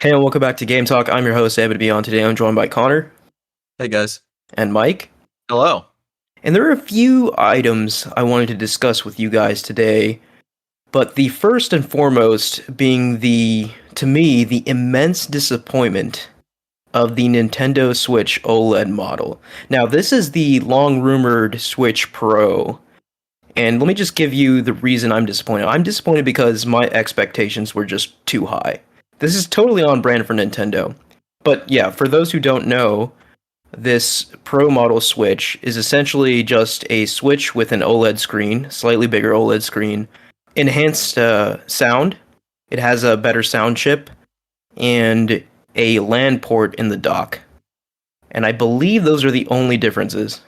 Hey, and welcome back to Game Talk. I'm your host, Abbott Beyond. Today I'm joined by Connor Hey guys. and Mike. Hello. And there are a few items I wanted to discuss with you guys today, but the first and foremost being to me, the immense disappointment of the Nintendo Switch OLED model. Now, this is the long-rumored Switch Pro, and let me just give you the reason I'm disappointed. I'm disappointed because my expectations were just too high. This is totally on brand for Nintendo. But yeah, for those who don't know, this Pro model Switch is essentially just a Switch with an OLED screen, slightly bigger OLED screen, enhanced sound. It has a better sound chip and a LAN port in the dock. And I believe those are the only differences.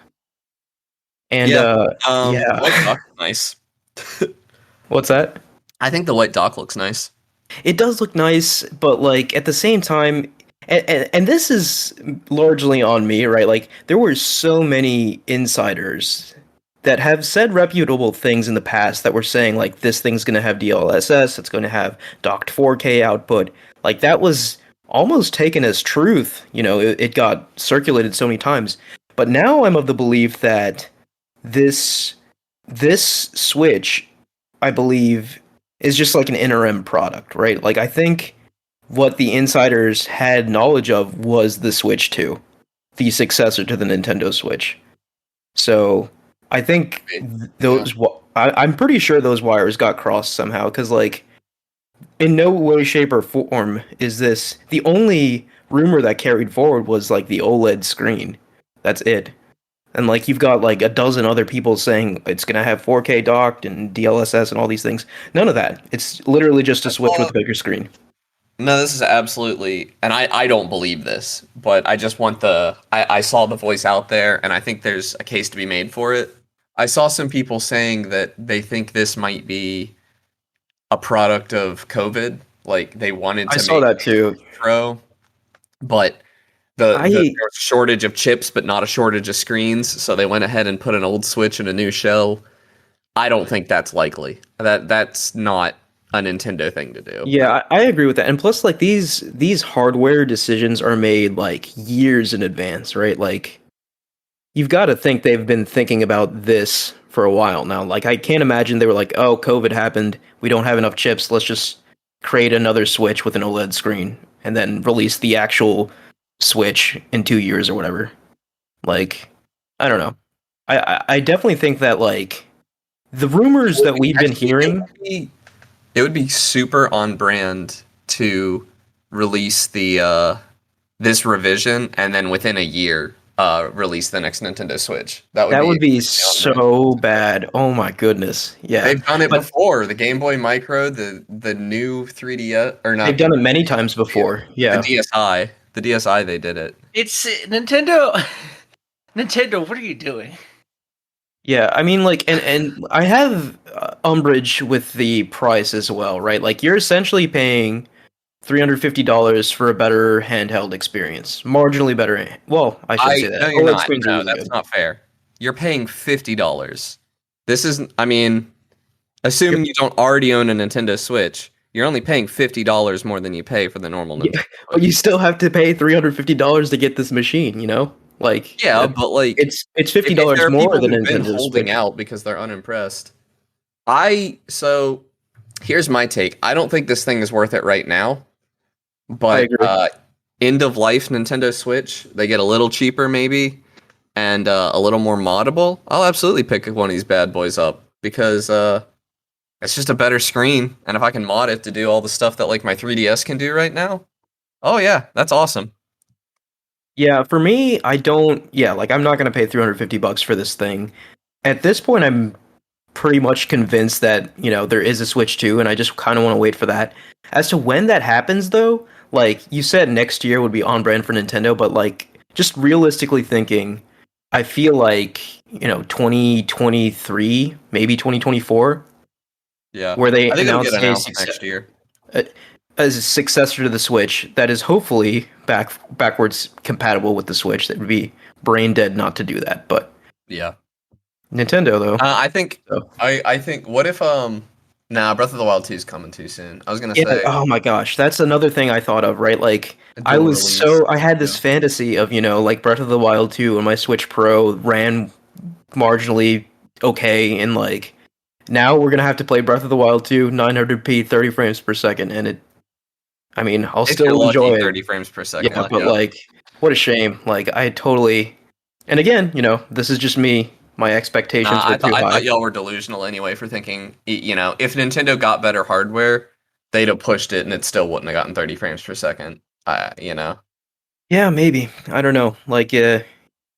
And The white yeah, dock is nice. what's that? I think the white dock looks nice. It does look nice, but like at the same time, and this is largely on me, right? Like there were so many insiders that have said reputable things in the past that were saying like this thing's going to have DLSS, it's going to have docked 4K output. Like that was almost taken as truth. It got circulated so many times. But now I'm of the belief that this this Switch, I believe, is just like an interim product, right? Like I think what the insiders had knowledge of was the Switch 2, the successor to the Nintendo Switch. So I think Yeah. I'm pretty sure those wires got crossed somehow because like in no way, shape, or form is this the only rumor that carried forward was like the OLED screen. That's it. And like you've got like a dozen other people saying it's gonna have 4K docked and DLSS and all these things. None of that. It's literally just a Switch with Well, a bigger screen. no, this is absolutely, and I don't believe this, but I just want I saw the voice out there, and I think there's a case to be made for it. I saw some people saying that they think this might be a product of COVID, like they wanted I to saw make that too. Pro, but there I was a shortage of chips, but not a shortage of screens, so they went ahead and put an old Switch in a new shell. I don't think that's likely. That's not a Nintendo thing to do. Yeah, I agree with that. And plus like these hardware decisions are made like years in advance, right? Like you've got to think they've been thinking about this for a while now. Like I can't imagine they were like, "Oh, COVID happened. We don't have enough chips. Let's just create another Switch with an OLED screen and then release the actual Switch in 2 years or whatever." Like, I don't know. I definitely think that like the rumors that we've been Actually, hearing. it would be super on brand to release the this revision and then within a year release the next Nintendo Switch. That would That be would be on brand. so bad. Oh my goodness. Yeah. They've done it But before. The Game Boy Micro, the new 3DS, or they've not done the it many times before. the Yeah. DSi. The DSi they did it. It's Nintendo. Nintendo, what are you doing? Yeah, I mean like and I have umbrage with the price as well, right? Like you're essentially paying $350 for a better handheld experience. Marginally better. Well, I shouldn't say that. No, you're OLED not. screens are No, really that's good. not fair. You're paying $50. This isn't. I mean, assuming Yep. you don't already own a Nintendo Switch, you're only paying $50 more than you pay for the normal Yeah, Nintendo but you Switch. still have to pay $350 to get this machine, you know? Like Yeah, but like, it's if $50 there are more people than who've been Nintendo holding Switch. out because they're unimpressed, so here's my take. I don't think this thing is worth it right now. I But agree. end of life Nintendo Switch, they get a little cheaper maybe, and a little more moddable. I'll absolutely pick one of these bad boys up because it's just a better screen, and if I can mod it to do all the stuff that like my 3DS can do right now, oh yeah, that's awesome. Yeah, for me, I don't. Yeah, like I'm not gonna pay $350 for this thing. At this point, I'm pretty much convinced that there is a Switch 2, and I just kind of want to wait for that. As to when that happens, though, like you said, next year would be on brand for Nintendo, but like just realistically thinking, I feel like 2023, maybe 2024, Yeah, where they I think it'll announce get announced next year. as a successor to the Switch that is hopefully backwards compatible with the Switch. That would be brain dead not to do that, but Yeah, Nintendo though. I think So. I think what if Nah, Breath of the Wild 2 is coming too soon. I was gonna Yeah. say Oh my gosh, that's another thing I thought of. Right, like a dual release. I had this fantasy of like Breath of the Wild 2 and my Switch Pro ran marginally okay, and like now we're gonna have to play Breath of the Wild 2 900p 30 frames per second, and I mean, I'll If still you're lucky, enjoy it. 30 frames per second. Yeah, but like, what a shame. Like, I totally. And again, this is just me. My expectations Nah, were I too high. thought y'all were delusional anyway for thinking, if Nintendo got better hardware, they'd have pushed it and it still wouldn't have gotten 30 frames per second. Yeah, maybe. I don't know. Like,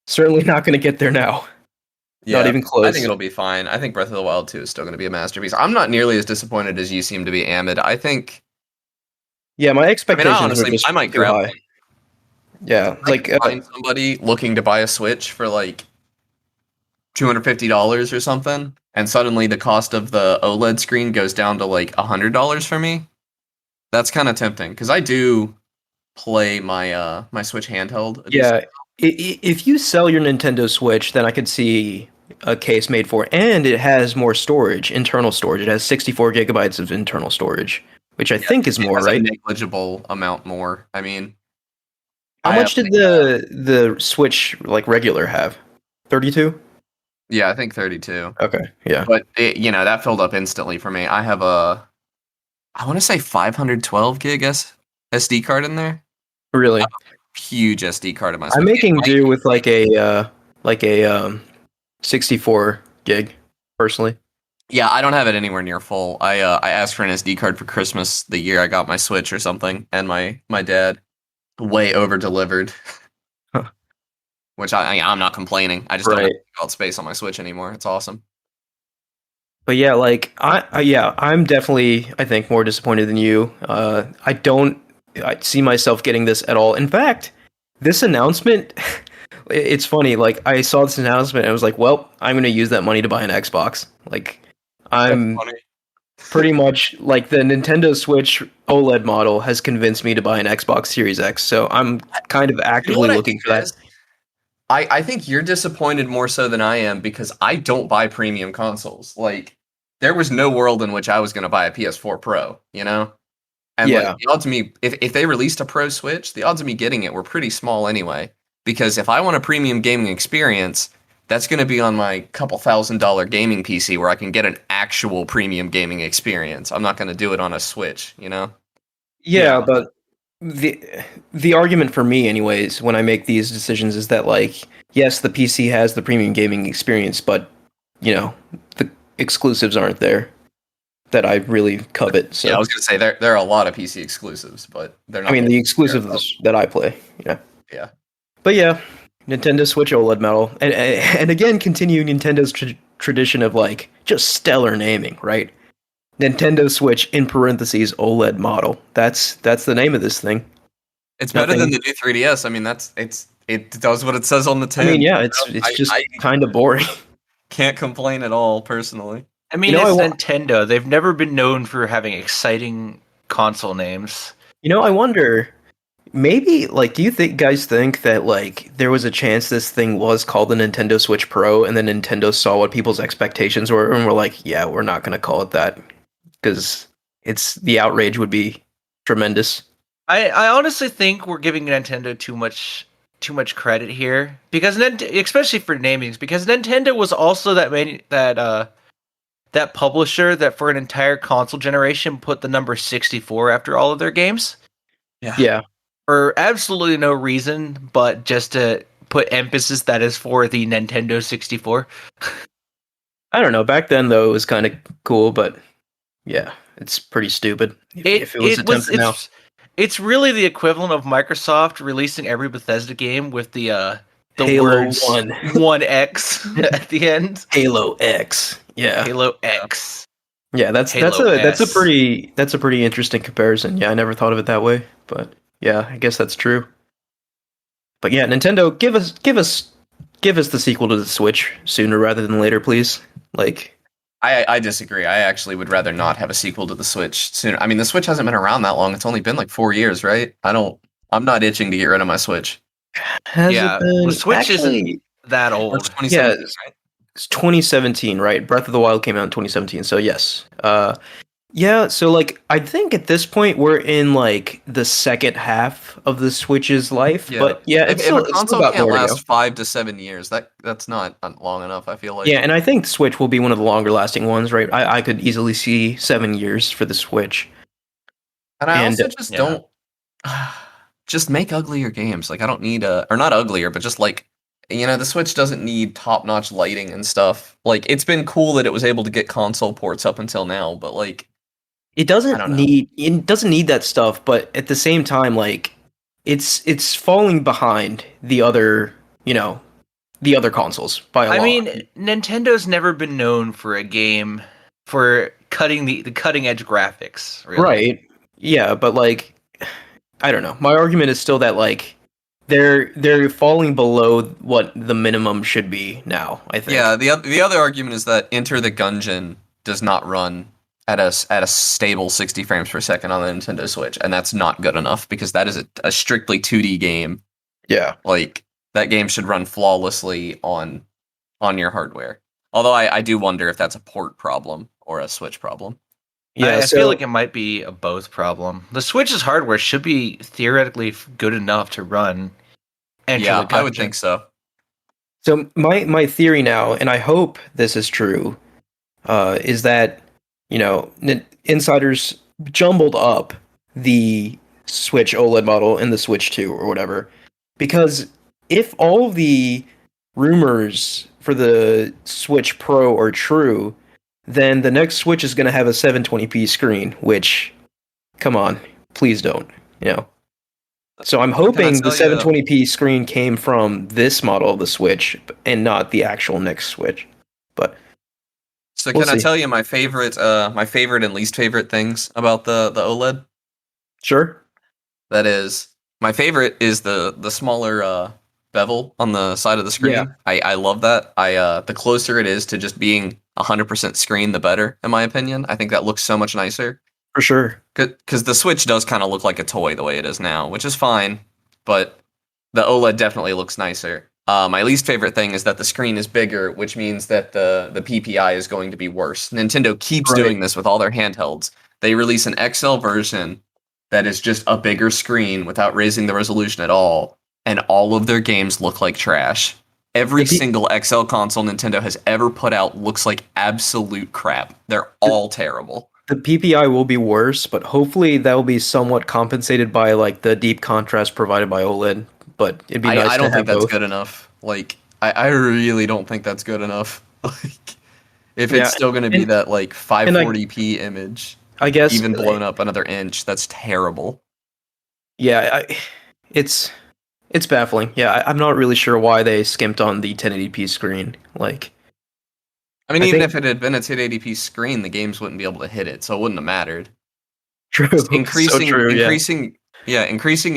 certainly not going to get there now. Yeah, Not even close. I think it'll be fine. I think Breath of the Wild 2 is still going to be a masterpiece. I'm not nearly as disappointed as you seem to be, Amid. I think. Yeah, my expectations honestly, were just I might too grab high. one. Yeah, I could find somebody looking to buy a Switch for like $250 or something, and suddenly the cost of the OLED screen goes down to like $100 for me. That's kind of tempting because I do play my Switch handheld. Yeah, if you sell your Nintendo Switch, then I could see a case made for it. And it has more storage, internal storage. It has 64 gigabytes of internal storage, which I think is more, it has right? a negligible amount more. I mean, How much did the Switch like regular have? 32? Yeah, I think 32. Okay, yeah. But that filled up instantly for me. I have I want to say 512 gig SD card in there. Really? Huge SD card in my Switch. I'm making do with like a 64 gig personally. Yeah, I don't have it anywhere near full. I asked for an SD card for Christmas the year I got my Switch or something, and my dad way over delivered. Huh. Which I'm not complaining. I just don't have space on my Switch anymore. It's awesome. But yeah, like I'm definitely I think more disappointed than you. I see myself getting this at all. In fact, this announcement, it's funny. Like I saw this announcement and I was like, well, I'm going to use that money to buy an Xbox. Like I'm pretty much like the Nintendo Switch OLED model has convinced me to buy an Xbox Series X. So I'm kind of actively looking for that. I think you're disappointed more so than I am because I don't buy premium consoles. Like, there was no world in which I was going to buy a PS4 Pro, And like, the odds of me, if they released a Pro Switch, the odds of me getting it were pretty small anyway. Because if I want a premium gaming experience, that's going to be on my couple $1,000 gaming PC where I can get an actual premium gaming experience. I'm not going to do it on a Switch, Yeah, but the argument for me anyways when I make these decisions is that like yes, the PC has the premium gaming experience, but the exclusives aren't there that I really covet. So yeah, I was gonna say there are a lot of PC exclusives, but they're not. I mean the exclusives that I play. Yeah. But yeah, Nintendo Switch OLED model, and again continuing Nintendo's tradition of like just stellar naming, right? Nintendo Switch in parentheses OLED model. That's the name of this thing. It's better than the new 3DS. I mean, it does what it says on the tin. I mean, yeah, it's just kind of boring. Can't complain at all, personally. I mean, it's Nintendo. They've never been known for having exciting console names. I wonder, maybe, like, do you guys think that, like, there was a chance this thing was called the Nintendo Switch Pro, and then Nintendo saw what people's expectations were, and were like, yeah, we're not going to call it that, because the outrage would be tremendous. I honestly think we're giving Nintendo too much credit here, because especially for namings, because Nintendo was also that publisher that for an entire console generation put the number 64 after all of their games. Yeah. For absolutely no reason, but just to put emphasis that is for the Nintendo 64. I don't know. Back then, though, it was kind of cool, but yeah, it's pretty stupid. If it was attempted now. It's really the equivalent of Microsoft releasing every Bethesda game with the Halo words 1X at the end. Halo X. Yeah. Halo X. Yeah, that's a pretty interesting comparison. Yeah, I never thought of it that way, but yeah, I guess that's true. But yeah, Nintendo, give us the sequel to the Switch sooner rather than later, please. Like, I disagree. I actually would rather not have a sequel to the Switch sooner. I mean, the Switch hasn't been around that long. It's only been like 4 years, right? I'm not itching to get rid of my Switch. The Switch isn't that old. It's 2017, right? It's 2017, right? Breath of the Wild came out in 2017, so yes. Yeah, so like I think at this point we're in like the second half of the Switch's life, Yeah. but yeah, If a it's still console got can't more to go. last 5 to 7 years, that's not long enough. I feel like. Yeah, and I think Switch will be one of the longer lasting ones, right? I could easily see 7 years for the Switch. And I And also just Yeah. don't just make uglier games. Like I don't need or not uglier, but just like the Switch doesn't need top-notch lighting and stuff. Like it's been cool that it was able to get console ports up until now, but like it I don't know. doesn't need that stuff, but at the same time, like it's falling behind the other, the other consoles by a I lot. mean, Nintendo's never been known for a game for cutting the cutting edge graphics, really. Right. Yeah, but like I don't know. My argument is still that like they're falling below what the minimum should be now, I think. Yeah, the other argument is that Enter the Gungeon does not run at a stable 60 frames per second on the Nintendo Switch, and that's not good enough because that is a strictly 2D game. Yeah. Like that game should run flawlessly on your hardware. Although I do wonder if that's a port problem or a Switch problem. Yeah, I feel like it might be a both problem. The Switch's hardware should be theoretically good enough to run. Yeah, I would think so. So my theory now, and I hope this is true, is that insiders jumbled up the Switch OLED model and the Switch 2 or whatever, because if all the rumors for the Switch Pro are true, then the next Switch is going to have a 720p screen, which, come on, please don't, So I'm hoping the 720p screen came from this model of the Switch and not the actual next Switch. But so can I tell you my favorite and least favorite things about the OLED? Sure. That is, my favorite is the smaller bevel on the side of the screen. Yeah. I love that. The closer it is to just being 100% screen, the better, in my opinion. I think that looks so much nicer. For sure. Because the Switch does kind of look like a toy the way it is now, which is fine, but the OLED definitely looks nicer. My least favorite thing is that the screen is bigger, which means that the PPI is going to be worse. Nintendo keeps doing this with all their handhelds. They release an XL version that is just a bigger screen without raising the resolution at all, and all of their games look like trash. Every single XL console Nintendo has ever put out looks like absolute crap. They're all terrible. The PPI will be worse, but hopefully that will be somewhat compensated by like the deep contrast provided by OLED. But it'd be nice. I don't to have think that's both. good enough. Like I really don't think that's good enough. Like if it's still going to be that like 540p image, I guess even blown up another inch, that's terrible. Yeah, it's baffling. Yeah, I'm not really sure why they skimped on the 1080p screen. Like, I mean, even if it had been a 1080p screen, the games wouldn't be able to hit it, so it wouldn't have mattered. True. Increasing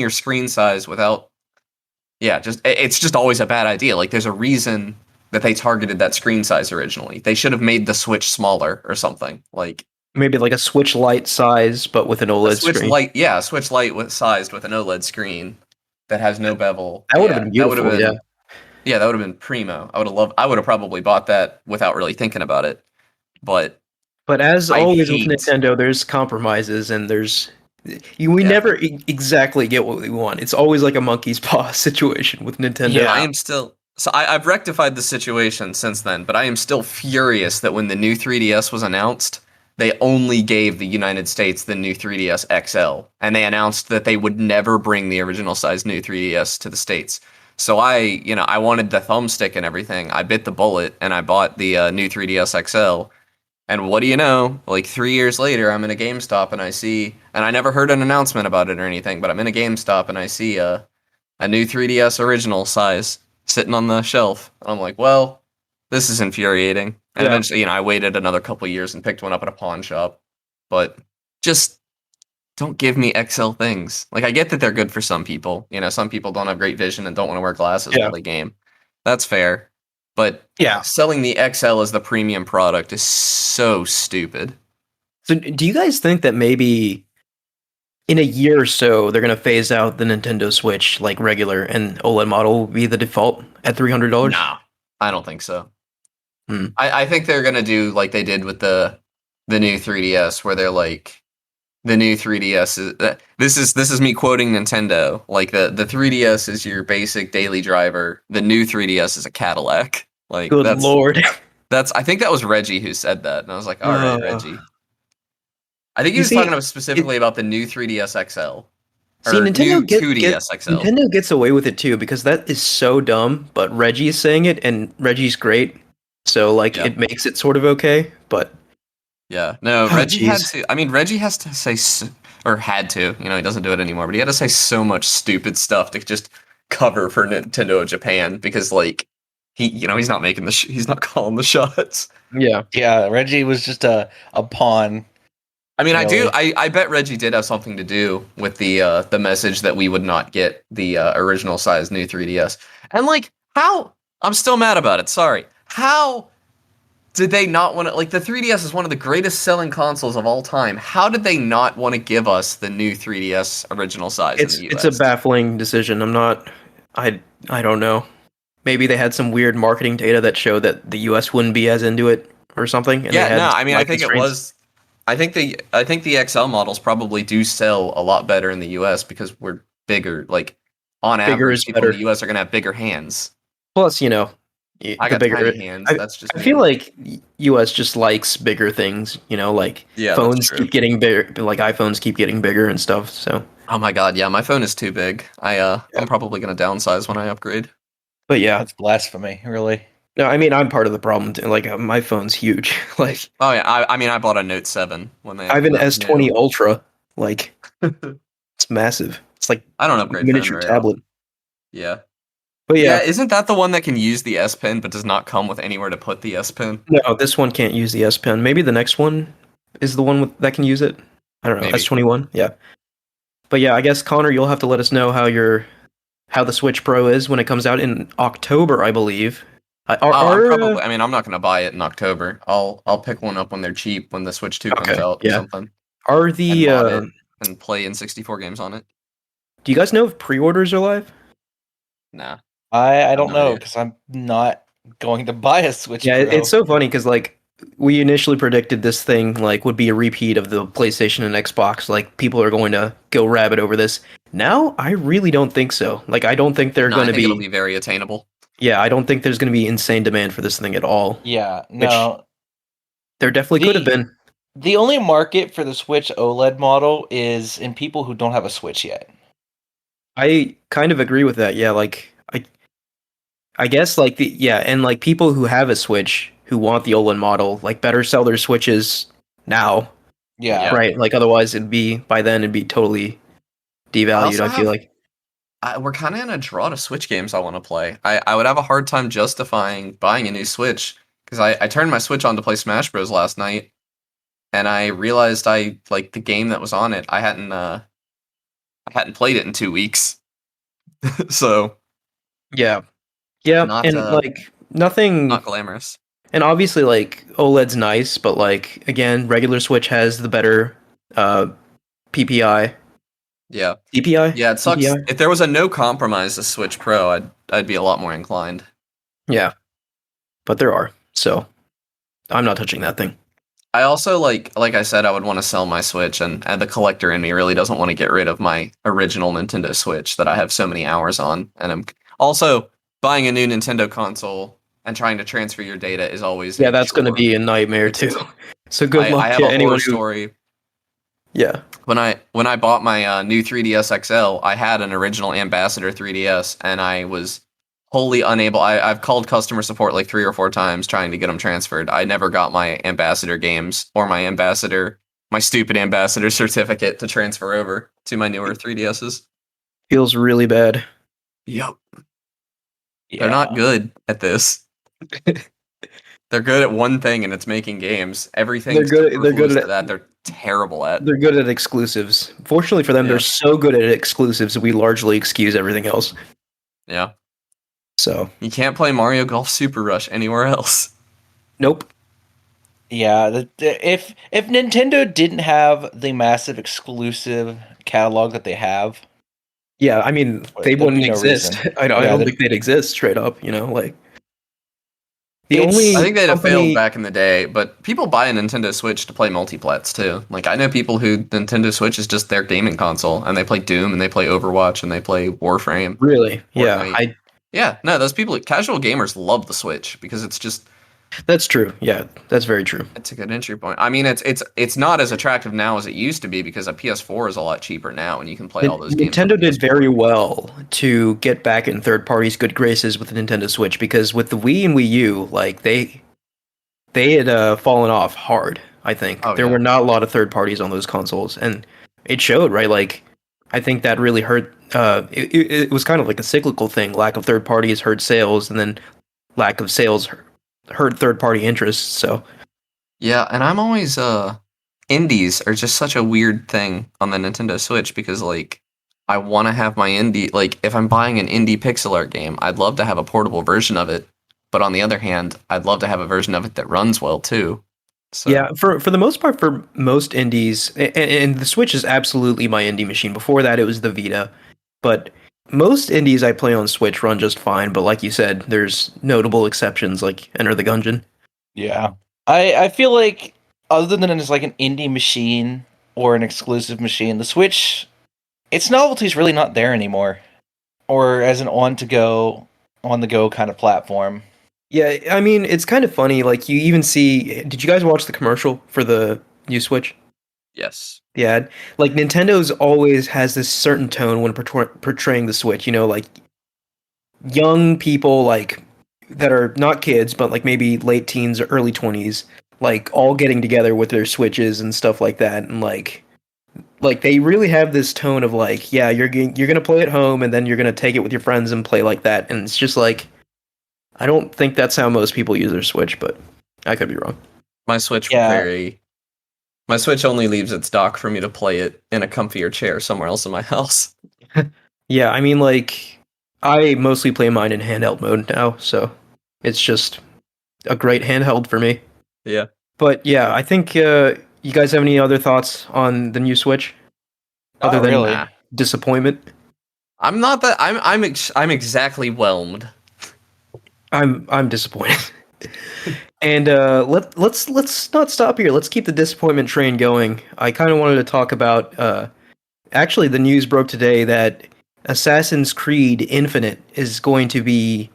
your screen size without, it's just always a bad idea. Like, there's a reason that they targeted that screen size originally. They should have made the Switch smaller or something. Like maybe like a Switch Lite size, but with an OLED screen. Switch Lite sized with an OLED screen that has no bevel. That would have been beautiful. Yeah, that would have been primo. I would have probably bought that without really thinking about it. But as always with Nintendo, there's compromises and we never exactly get what we want. It's always like a monkey's paw situation with Nintendo. Yeah, I've rectified the situation since then, but I am still furious that when the new 3DS was announced, they only gave the United States the new 3DS XL, and they announced that they would never bring the original size new 3DS to the States. So I wanted the thumbstick and everything. I bit the bullet and I bought the new 3DS XL. And what do you know? Like 3 years later, I'm in a GameStop and I never heard an announcement about it or anything, but I'm in a GameStop and I see a new 3DS original size sitting on the shelf. And I'm like, well, this is infuriating. And eventually, I waited another couple years and picked one up at a pawn shop. But just don't give me XL things. Like, I get that they're good for some people. Some people don't have great vision and don't want to wear glasses while they game. That's fair. But selling the XL as the premium product is so stupid. So do you guys think that maybe in a year or so they're going to phase out the Nintendo Switch like regular and OLED model will be the default at $300? No, I don't think so. I think they're gonna do like they did with the new 3DS, where they're like the new 3DS is this is me quoting Nintendo. Like the 3DS is your basic daily driver. The new 3DS is a Cadillac. Like Good lord. that's I think that was Reggie who said that, and I was like, all right, Reggie. I think he You was see, talking about specifically about the new 3DS XL. See, Or Nintendo new 2DS XL. Nintendo gets away with it too because that is so dumb. But Reggie's saying it, and Reggie's great, so like Yeah. it makes it sort of okay. But Yeah, no, Oh, Reggie had jeez. to. I mean, Reggie has to say, or had to. You know, he doesn't do it anymore, but he had to say so much stupid stuff to just cover for Nintendo Japan because, like, he's not making he's not calling the shots. yeah, Yeah, Reggie was just a pawn. I mean, Really? I bet Reggie did have something to do with the message that we would not get the original size new 3DS. And like, how? I'm still mad about it. Sorry. How did they not want to? Like, the 3DS is one of the greatest selling consoles of all time. How did they not want to give us the new 3DS original size in the US? it's a baffling decision. I don't know. Maybe they had some weird marketing data that showed that the US wouldn't be as into it or something. And they Yeah, had no, I mean, I like think it constraints. was. I think the XL models probably do sell a lot better in the US because we're bigger. Like, on Bigger average, is people in better. the US are gonna have bigger hands. Plus, I the got bigger. tiny hands. That's just I me. feel like US just likes bigger things. Like Yeah, that's phones true. keep getting bigger, like iPhones keep getting bigger and stuff. So, Oh my god, yeah, my phone is too big. Yeah. I'm probably gonna downsize when I upgrade. but yeah, That's blasphemy, really. no, I mean I'm part of the problem. Too. Like my phone's huge. Like Oh yeah, I mean I bought a Note 7 when I have an that was S20 new. Ultra. Like it's massive. It's like I don't a upgrade phone miniature very tablet. often. Yeah. But Yeah, yeah, isn't that the one that can use the S Pen but does not come with anywhere to put the S Pen? no, this one can't use the S Pen. Maybe the next one is the one that can use it. I don't know. Maybe. S21. Yeah. But yeah, I guess Connor, you'll have to let us know how the Switch Pro is when it comes out in October, I believe. I mean, I'm not gonna buy it in October. I'll pick one up when they're cheap, when the Switch 2 comes okay, out or yeah. something, Are and the mod it and play N64 games on it. do you guys know if pre-orders are live? Nah. I don't no know idea. because I'm not going to buy a Switch Yeah, Pro. it's so funny because like we initially predicted this thing like would be a repeat of the PlayStation and Xbox. Like people are going to go rabid over this. Now, I really don't think so. Like I don't think they're No, going I to think it'll be. be very attainable. Yeah, I don't think there's going to be insane demand for this thing at all. Yeah, no. There definitely could have been. The only market for the Switch OLED model is in people who don't have a Switch yet. I kind of agree with that. Yeah, like I guess like and like people who have a Switch who want the OLED model like better sell their Switches now, Yeah. right? Like otherwise by then it'd be totally devalued. also I feel have- like. We're kind of in a draw to Switch games I want to play. I would have a hard time justifying buying a new Switch because I turned my Switch on to play Smash Bros. Last night, and I realized I like the game that was on it. I hadn't played it in 2 weeks, so Yeah, not and like nothing, not glamorous. and obviously like OLED's nice, but like again, regular Switch has the better PPI, Yeah, DPI. yeah. It sucks. DPI? If there was a no compromise to Switch Pro, I'd be a lot more inclined. Yeah, but there are, so I'm not touching that thing. I also like I said, I would want to sell my Switch, and the collector in me really doesn't want to get rid of my original Nintendo Switch that I have so many hours on. And I'm also buying a new Nintendo console and trying to transfer your data is always Yeah, a that's going to chore. be a nightmare too. So good I luck have to a horror anyone who. story. Yeah. When I bought my new 3DS XL, I had an original Ambassador 3DS, and I was wholly unable. I've called customer support like 3 or 4 times trying to get them transferred. I never got my Ambassador games or my stupid Ambassador certificate to transfer over to my newer 3DSs. Feels really bad. Yep, Yeah. they're not good at this. They're good at one thing, and it's making games. Everything They're good at that. They're terrible at. They're good at exclusives. Fortunately for them, Yeah. they're so good at exclusives. We largely excuse everything else. Yeah, So you can't play Mario Golf Super Rush anywhere else. nope. Yeah, if Nintendo didn't have the massive exclusive catalog that they have, Yeah, I mean they There'd wouldn't be no exist. reason. I don't Yeah, think they'd exist straight up. Like The only I think they'd have failed company, back in the day, but people buy a Nintendo Switch to play multiplats too. Like I know people who Nintendo Switch is just their gaming console, and they play Doom, and they play Overwatch, and they play Warframe, really, yeah, Fortnite. Yeah, no, those people, casual gamers, love the Switch because it's just that's true. Yeah, that's very true. it's a good entry point. I mean, it's not as attractive now as it used to be because a PS4 is a lot cheaper now, and you can play all those games. Nintendo on did PS4. very well to get back in third parties' good graces with the Nintendo Switch because with the Wii and Wii U, like they had fallen off hard. I think Oh, there yeah. were not a lot of third parties on those consoles, and it showed. Right, like I think that really hurt. It was kind of like a cyclical thing. Lack of third parties hurt sales, and then lack of sales hurt third party interests. So Yeah, and I'm always indies are just such a weird thing on the Nintendo Switch because like I want to have my indie like if I'm buying an indie pixel art game, I'd love to have a portable version of it. But on the other hand, I'd love to have a version of it that runs well too. So yeah, for the most part, for most indies, and the Switch is absolutely my indie machine. Before that, it was the Vita, but most indies I play on Switch run just fine. But like you said, there's notable exceptions like Enter the Gungeon. Yeah. I feel like other than as like an indie machine or an exclusive machine, the Switch, its novelty is really not there anymore. Or as an on the go kind of platform. Yeah, I mean, it's kind of funny. Like you even see, did you guys watch the commercial for the new Switch? yes. Yeah, like Nintendo's always has this certain tone when portraying the Switch. You know, like young people like that are not kids, but like maybe late teens or early 20s, like all getting together with their Switches and stuff like that, and like they really have this tone of like, yeah, you're gonna play at home, and then you're gonna take it with your friends and play like that, and it's just like, I don't think that's how most people use their Switch, but I could be wrong. My Switch Yeah. my Switch only leaves its dock for me to play it in a comfier chair somewhere else in my house. Yeah, I mean, like, I mostly play mine in handheld mode now, so it's just a great handheld for me. Yeah. But yeah, I think you guys have any other thoughts on the new Switch other Not than really. disappointment? I'm not that I'm exactly whelmed. I'm disappointed. And let's not stop here. Let's keep the disappointment train going. I kind of wanted to talk about actually the news broke today that Assassin's Creed Infinite is going to be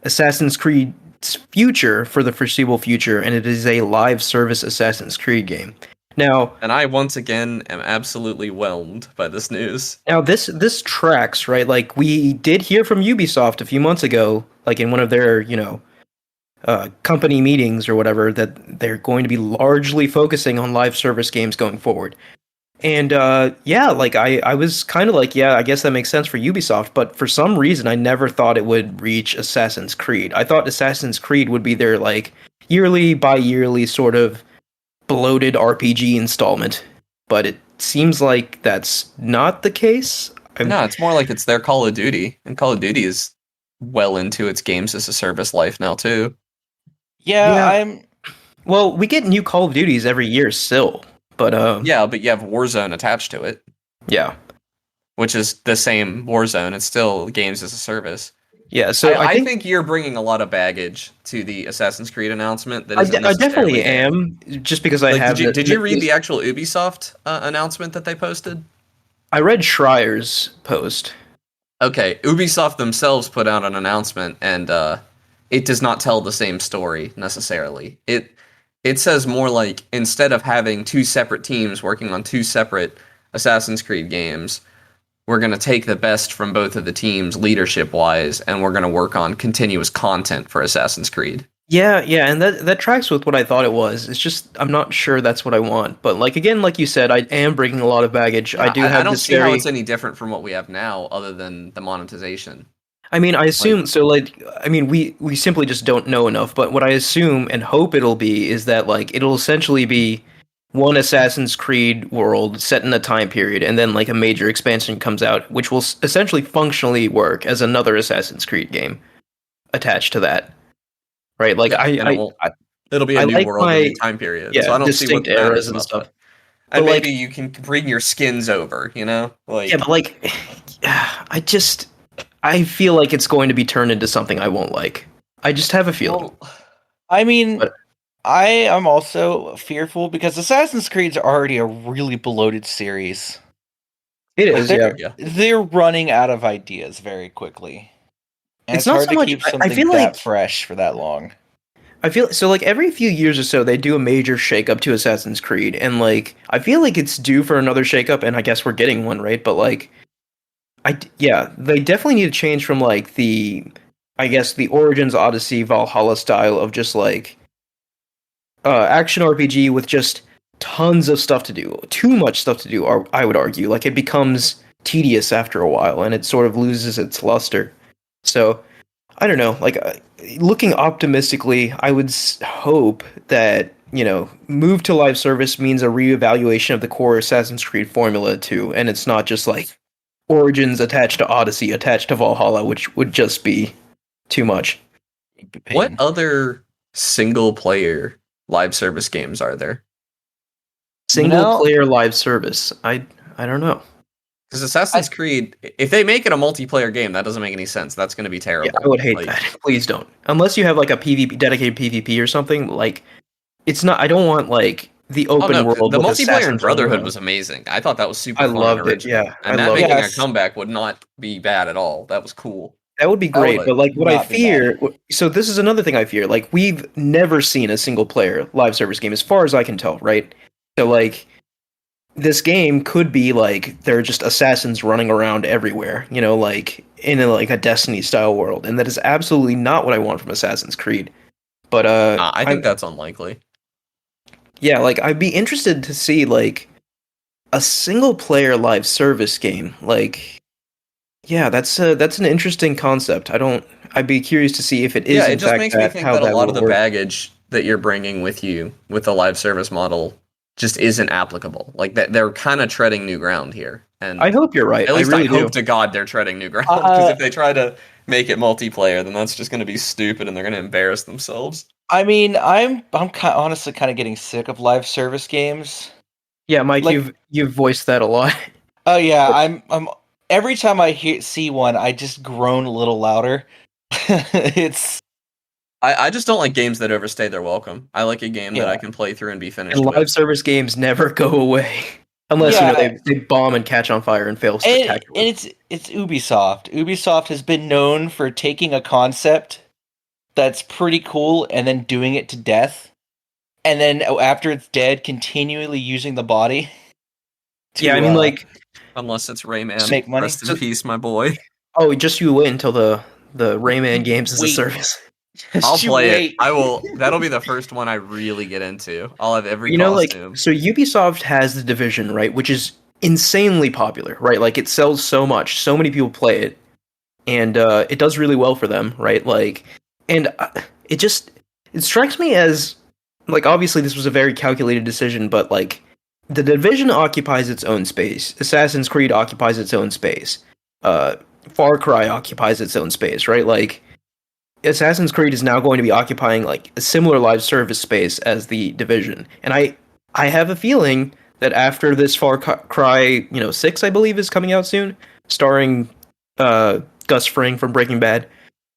Assassin's Creed's future for the foreseeable future, and it is a live service Assassin's Creed game. Now, And I once again am absolutely whelmed by this news. this tracks, right? Like we did hear from Ubisoft a few months ago, like in one of their, company meetings or whatever, that they're going to be largely focusing on live service games going forward. And yeah, like I was kind of like, yeah, I guess that makes sense for Ubisoft, but for some reason I never thought it would reach Assassin's Creed. I thought Assassin's Creed would be their like yearly, bi-yearly sort of bloated RPG installment, but it seems like that's not the case. No, it's more like it's their Call of Duty, and Call of Duty is well into its games as a service life now too. Yeah, Yeah. Well, we get new Call of Duties every year still, but Yeah, but you have Warzone attached to it, yeah. which is the same Warzone. It's still games as a service. Yeah, so I think you're bringing a lot of baggage to the Assassin's Creed announcement. That isn't I definitely necessarily there. am, just because I Like, have did you read the actual Ubisoft announcement that they posted? I read Schreier's post. Okay, Ubisoft themselves put out an announcement, and it does not tell the same story necessarily. It says more like instead of having two separate teams working on two separate Assassin's Creed games, we're going to take the best from both of the teams leadership wise, and we're going to work on continuous content for Assassin's Creed. Yeah, and that tracks with what I thought it was. It's just I'm not sure that's what I want. But like again, like you said, I am bringing a lot of baggage. I do have I don't this see how very. it's any different from what we have now, other than the monetization. I mean, I assume so. Like, I mean, we simply just don't know enough. But what I assume and hope it'll be is that like it'll essentially be one Assassin's Creed world set in a time period, and then like a major expansion comes out, which will essentially functionally work as another Assassin's Creed game attached to that. Right? Like Yeah, and it'll be a I new like world, my- a new time period. yeah, so I don't see what distinct matters eras and about stuff. that. And But, like- maybe you can bring your skins over, you know? Like, Yeah, but like, I feel like it's going to be turned into something I won't like. I just have a feeling. well, I mean, But I am also fearful because Assassin's Creed's already a really bloated series. it Like is, yeah. they're running out of ideas very quickly. And It's it's not hard so to much. keep I something feel that like fresh for that long. like every few years or so they do a major shakeup to Assassin's Creed, and like I feel like it's due for another shakeup, and I guess we're getting one, right? But like yeah, they definitely need to change from like I guess the Origins, Odyssey, Valhalla style of just like action RPG with just tons of stuff to do, too much stuff to do. I would argue, like it becomes tedious after a while, and it sort of loses its luster. So I don't know. Like looking optimistically, I would hope that move to live service means a reevaluation of the core Assassin's Creed formula too, and it's not just like Origins attached to Odyssey attached to Valhalla, which would just be too much. What other single player live service games are there? Single player live service. I don't know. Because Assassin's Creed, if they make it a multiplayer game, that doesn't make any sense. That's going to be terrible. Yeah, I would hate that. Please don't. Unless you have like a PvP dedicated PvP or something. Like it's not. I don't want like the open world. The with multiplayer in assassins running Brotherhood around. was amazing. I thought that was super I fun loved and it. original. Yeah, And I that loved making it. a comeback would not be bad at all. That was cool. That would be great. would But like what I not be fear. So this is another thing I fear. Like we've never seen a single player live service game, as far as I can tell. Right. So like this game could be like there are just assassins running around everywhere, like in like a Destiny style world, and that is absolutely not what I want from Assassin's Creed. But I think that's unlikely. yeah, like I'd be interested to see like a single player live service game. Like, yeah, that's an interesting concept. I'd be curious to see if it is. Yeah, it in just fact makes me think how that a lot of will the work. baggage that you're bringing with you with the live service model just isn't applicable. Like that, they're kind of treading new ground here. And I hope you're right. at least I really do. hope to God they're treading new ground. Because if they try to make it multiplayer, then that's just going to be stupid, and they're going to embarrass themselves. I mean, I'm honestly kind of getting sick of live service games. Yeah, Mike, Like- you've voiced that a lot. Oh yeah, I'm every time I see one, I just groan a little louder. It's I just don't like games that overstay their welcome. I like a game that Yeah. I can play through and be finished And with. live service games never go away unless Yeah. they bomb and catch on fire and fail and spectacularly. it's Ubisoft. Ubisoft has been known for taking a concept that's pretty cool and then doing it to death, and then after it's dead, continually using the body. Yeah, I mean, like, Unless it's Rayman. Make money. Rest in peace, my boy. oh, just you wait until the Rayman games as a Wait. service. I'll You play wait. it. I will. That'll be the first one I really get into. I'll have every Like, costume. so Ubisoft has the Division, right, which is insanely popular, right? Like, it sells so much, so many people play it, and it does really well for them, right? Like, and it strikes me as, like, obviously this was a very calculated decision, but like, the Division occupies its own space. Assassin's Creed occupies its own space. Far Cry occupies its own space, right? Like, Assassin's Creed is now going to be occupying like a similar live service space as the Division, and I have a feeling that after this Far Cry, 6, I believe, is coming out soon, starring Gus Fring from Breaking Bad.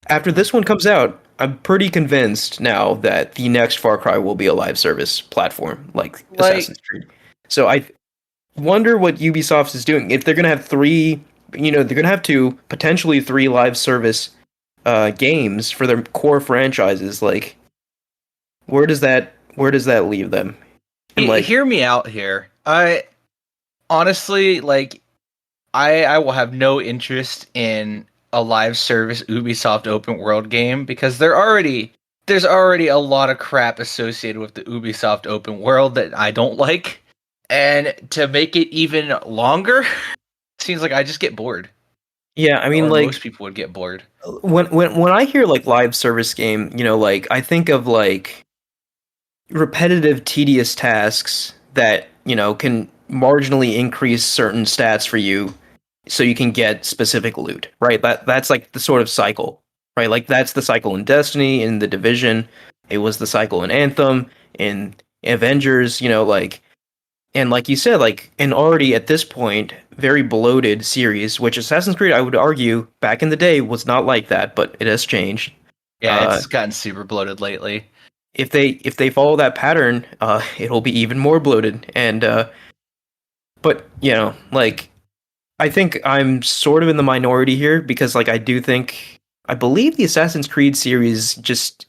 After this one comes out, I'm pretty convinced now that the next Far Cry will be a live service platform like Assassin's Creed. So I wonder what Ubisoft is doing. If they're going to have they're going to have potentially three live service games for their core franchises. Like, where does that leave them? And like, Hear me out here. I honestly I will have no interest in a live service Ubisoft open world game because there's already a lot of crap associated with the Ubisoft open world that I don't like, and to make it even longer seems like I just get bored. yeah, I mean, Or like, most people would get bored. when I hear like live service game, like I think of like repetitive, tedious tasks that can marginally increase certain stats for you, so you can get specific loot, right? That's like the sort of cycle, right? Like that's the cycle in Destiny, in the Division. It was the cycle in Anthem, in Avengers. Like, and like you said, like an already at this point very bloated series, which Assassin's Creed, I would argue, back in the day was not like that, but it has changed. Yeah, it's gotten super bloated lately. if they follow that pattern, it'll be even more bloated. And but like I think I'm sort of in the minority here because like I believe the Assassin's Creed series just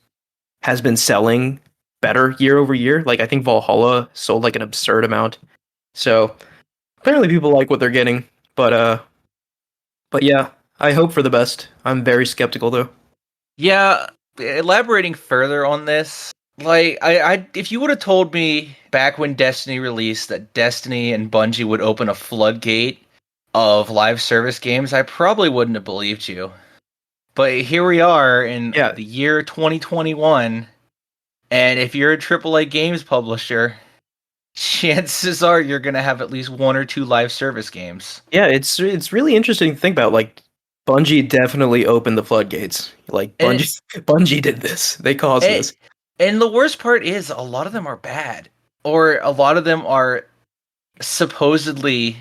has been selling better year over year. Like I think Valhalla sold like an absurd amount. So clearly people like what they're getting. But yeah, I hope for the best. I'm very skeptical though. Yeah, elaborating further on this, like if you would have told me back when Destiny released that Destiny and Bungie would open a floodgate of live service games, I probably wouldn't have believed you. But here we are in Yeah. the year 2021, and if you're a AAA games publisher, chances are you're going to have at least one or two live service games. Yeah, it's really interesting to think about. Like Bungie definitely opened the floodgates. Like Bungie did this. They caused this. And the worst part is a lot of them are bad, or a lot of them are supposedly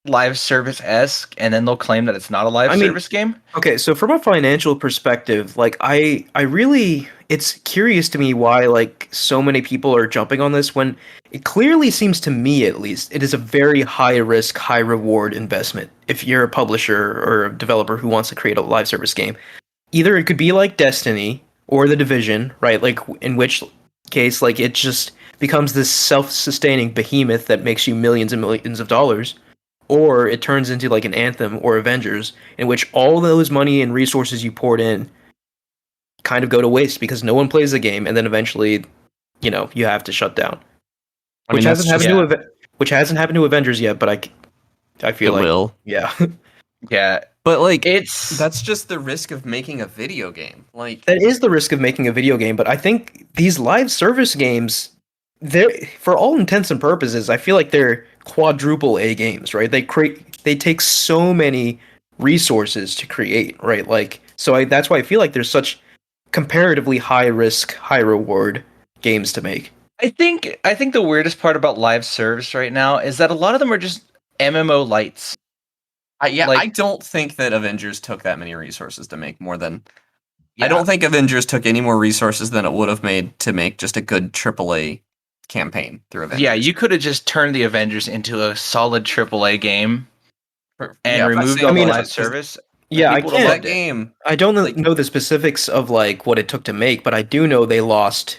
live service-esque, and then they'll claim that it's not a live service game. Okay, so from a financial perspective, like I really, it's curious to me why like so many people are jumping on this when it clearly seems to me at least it is a very high risk, high reward investment if you're a publisher or a developer who wants to create a live service game. Either it could be like Destiny or The Division, right? Like in which case like it just becomes this self-sustaining behemoth that makes you millions and millions of dollars. Or it turns into like an Anthem or Avengers, in which all those money and resources you poured in kind of go to waste because no one plays the game, and then eventually, you have to shut down. Which hasn't happened to Avengers yet, but I feel like it will. Yeah, yeah. But like that's just the risk of making a video game. Like that is the risk of making a video game. But I think these live service games, they're for all intents and purposes, I feel like they're quadruple A games, right? They take so many resources to create, right? Like that's why I feel like there's such comparatively high risk, high reward games to make. I think the weirdest part about live service right now is that a lot of them are just MMO lights. I don't think that Avengers took that many resources to make more than. Yeah. I don't think Avengers took any more resources than it would have made to make just a good AAA campaign through Avengers. Yeah, you could have just turned the Avengers into a solid AAA game and removed all the live service. Yeah, I can't. That game. I don't know the specifics of like what it took to make, but I do know they lost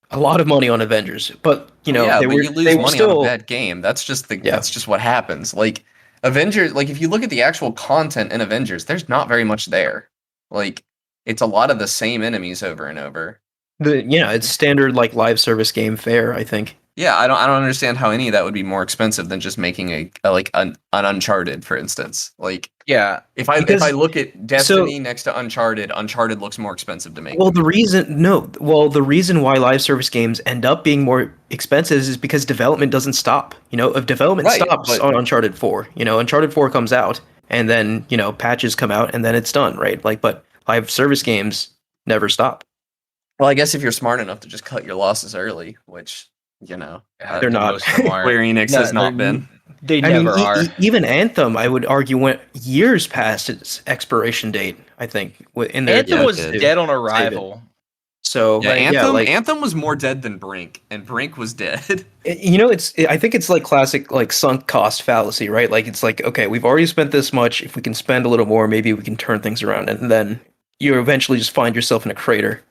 a lot of money on Avengers. But you lose money on a bad game. That's just that's just what happens. Like Avengers, like if you look at the actual content in Avengers, there's not very much there. Like it's a lot of the same enemies over and over. It's standard like live service game fare, I think. Yeah, I don't understand how any of that would be more expensive than just making an Uncharted, for instance. Like, yeah, if I look at Destiny next to Uncharted, Uncharted looks more expensive to make. Well, the reason why live service games end up being more expensive is because development doesn't stop. If development stops on Uncharted 4, Uncharted 4 comes out and then patches come out and then it's done, right? Like, but live service games never stop. Well, I guess if you're smart enough to just cut your losses early, which they're not. Square Enix has not been. They never are. Even Anthem, I would argue, went years past its expiration date. I think Anthem was dead on arrival. So Anthem was more dead than Brink, and Brink was dead. I think it's like classic like sunk cost fallacy, right? Like it's like, okay, we've already spent this much. If we can spend a little more, maybe we can turn things around, and then you eventually just find yourself in a crater.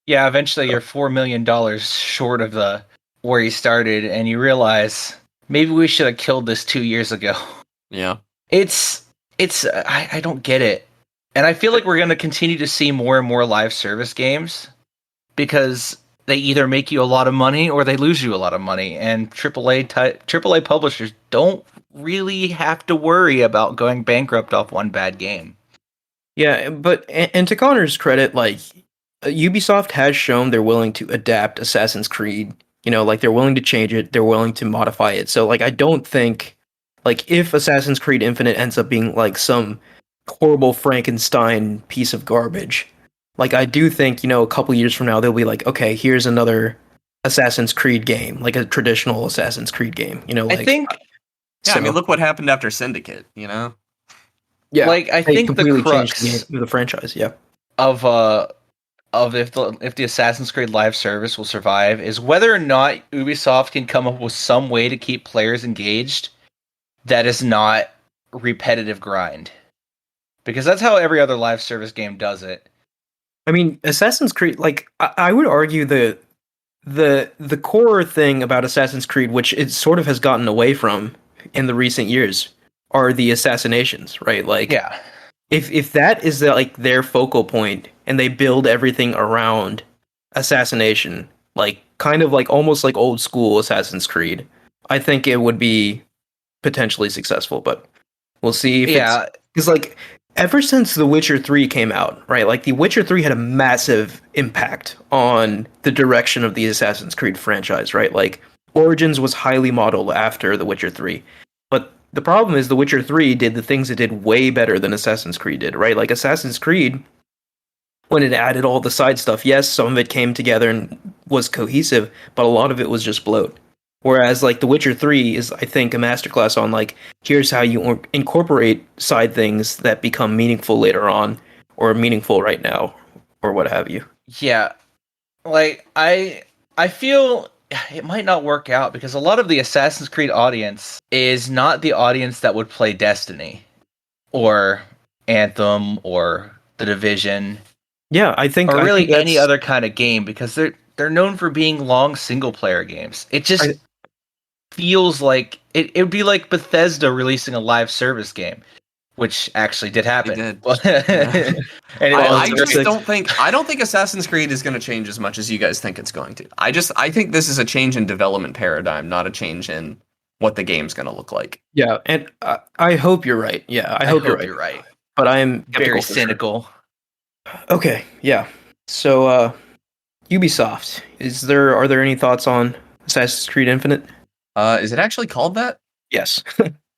Yeah, eventually you're $4 million short of where you started, and you realize maybe we should have killed this 2 years ago. Yeah, I don't get it, and I feel like we're going to continue to see more and more live service games because they either make you a lot of money or they lose you a lot of money, and AAA publishers don't really have to worry about going bankrupt off one bad game. Yeah, but and to Connor's credit, like Ubisoft has shown they're willing to adapt Assassin's Creed. Like they're willing to change it, they're willing to modify it. So like I don't think like if Assassin's Creed Infinite ends up being like some horrible Frankenstein piece of garbage, like I do think, a couple years from now they'll be like, okay, here's another Assassin's Creed game, like a traditional Assassin's Creed game, like I think I mean look what happened after Syndicate, Yeah. Like I think the crux changed the franchise, yeah. Of of if the Assassin's Creed Live service will survive is whether or not Ubisoft can come up with some way to keep players engaged that is not repetitive grind. Because that's how every other live service game does it. I mean, Assassin's Creed, like I would argue the core thing about Assassin's Creed, which it sort of has gotten away from in the recent years, are the assassinations, right? Like, Yeah. if that is like their focal point and they build everything around assassination, like kind of like almost like old school Assassin's Creed, I think it would be potentially successful. But we'll see. If because like ever since The Witcher 3 came out, right? Like The Witcher 3 had a massive impact on the direction of the Assassin's Creed franchise, right? Like Origins was highly modeled after The Witcher 3. But the problem is The Witcher 3 did the things it did way better than Assassin's Creed did, right? Like Assassin's Creed, when it added all the side stuff, yes, some of it came together and was cohesive, but a lot of it was just bloat. Whereas like The Witcher 3 is, I think, a masterclass on like, here's how you incorporate side things that become meaningful later on, or meaningful right now, or what have you. Yeah. Like I feel it might not work out because a lot of the Assassin's Creed audience is not the audience that would play Destiny or Anthem or The Division. Yeah, I think or really think any other kind of game because they're known for being long single player games. It just feels like it would be like Bethesda releasing a live service game, which actually did happen. It did. And I just don't think Assassin's Creed is going to change as much as you guys think it's going to. I think this is a change in development paradigm, not a change in what the game's going to look like. Yeah, and I hope you're right. Yeah, I hope you're right. But I am very cynical. Sure. Okay, yeah. So Ubisoft, are there any thoughts on Assassin's Creed Infinite? Is it actually called that? Yes.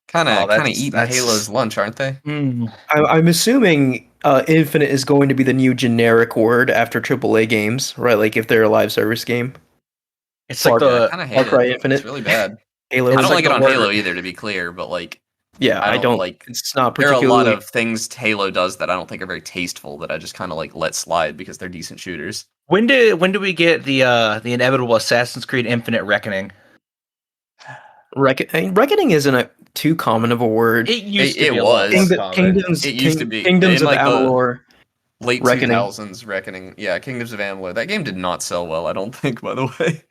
Kind of eating Halo's lunch, aren't they? I'm assuming Infinite is going to be the new generic word after AAA games, right? Like if they're a live service game. It's like the Far Cry Infinite. It's really bad. Halo. I don't like it on Halo either, to be clear, but like, yeah, I don't like. It's not particularly. There are a lot of things Halo does that I don't think are very tasteful that I just kind of like let slide because they're decent shooters. When do we get the inevitable Assassin's Creed Infinite Reckoning? Reckoning isn't too common of a word. It used to be. Kingdoms of Amalur. Late 2000s Reckoning. Yeah, Kingdoms of Amalur. That game did not sell well, I don't think, by the way.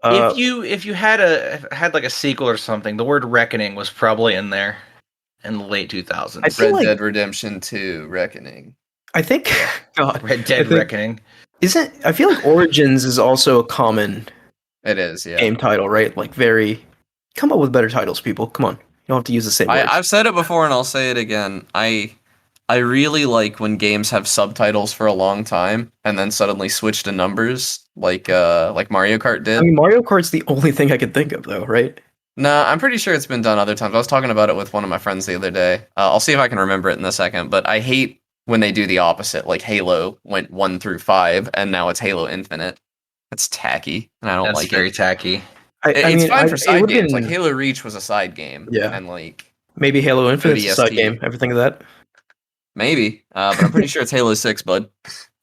If you had like a sequel or something, the word Reckoning was probably in there in the late 2000s. Red Dead Redemption 2 Reckoning. I think God, Red Dead Reckoning. I feel like Origins is also a common It is, yeah. game title, right? Like come up with better titles, people. Come on. You don't have to use the same words. I've said it before and I'll say it again. I really like when games have subtitles for a long time and then suddenly switch to numbers, like Mario Kart did. I mean, Mario Kart's the only thing I can think of, though, right? No, I'm pretty sure it's been done other times. I was talking about it with one of my friends the other day. I'll see if I can remember it in a second, but I hate when they do the opposite. Like Halo went 1 through 5, and now it's Halo Infinite. That's tacky, and I don't like it. That's very tacky. It's fine for side games. Like Halo Reach was a side game. Yeah. And like maybe Halo Infinite's a side game. Ever think of that? Maybe. But I'm pretty sure it's Halo 6, bud.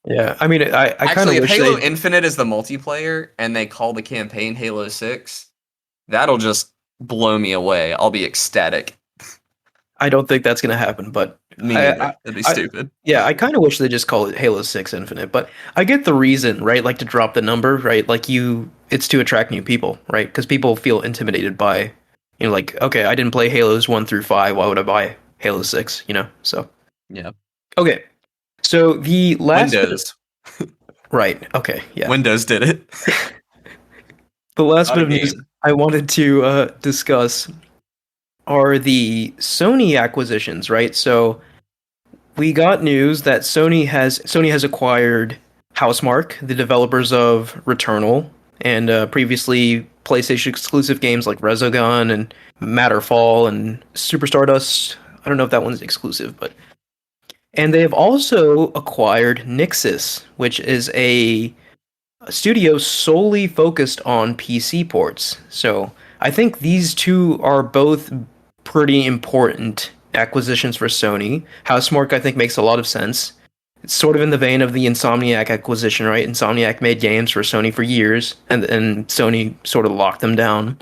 Yeah. I mean, I kind of wish Halo Infinite is the multiplayer and they call the campaign Halo 6, that'll just blow me away. I'll be ecstatic. I don't think that's going to happen, but That'd be stupid. Yeah, I kind of wish they just call it Halo 6 Infinite, but I get the reason, right? Like to drop the number, right? Like it's to attract new people, right? Because people feel intimidated by, like, okay, I didn't play Halos 1 through 5. Why would I buy Halo 6? So. Yeah. Okay. So the last Windows. Right. Okay. Yeah. Windows did it. The last bit of news I wanted to discuss are the Sony acquisitions, right? So we got news that Sony has acquired Housemarque, the developers of Returnal, and previously PlayStation exclusive games like Resogun and Matterfall and Super Stardust. I don't know if that one's exclusive, and they have also acquired Nixxes, which is a studio solely focused on PC ports. So I think these two are both pretty important acquisitions for Sony. Housemarque, I think, makes a lot of sense. It's sort of in the vein of the Insomniac acquisition, right? Insomniac made games for Sony for years, and Sony sort of locked them down.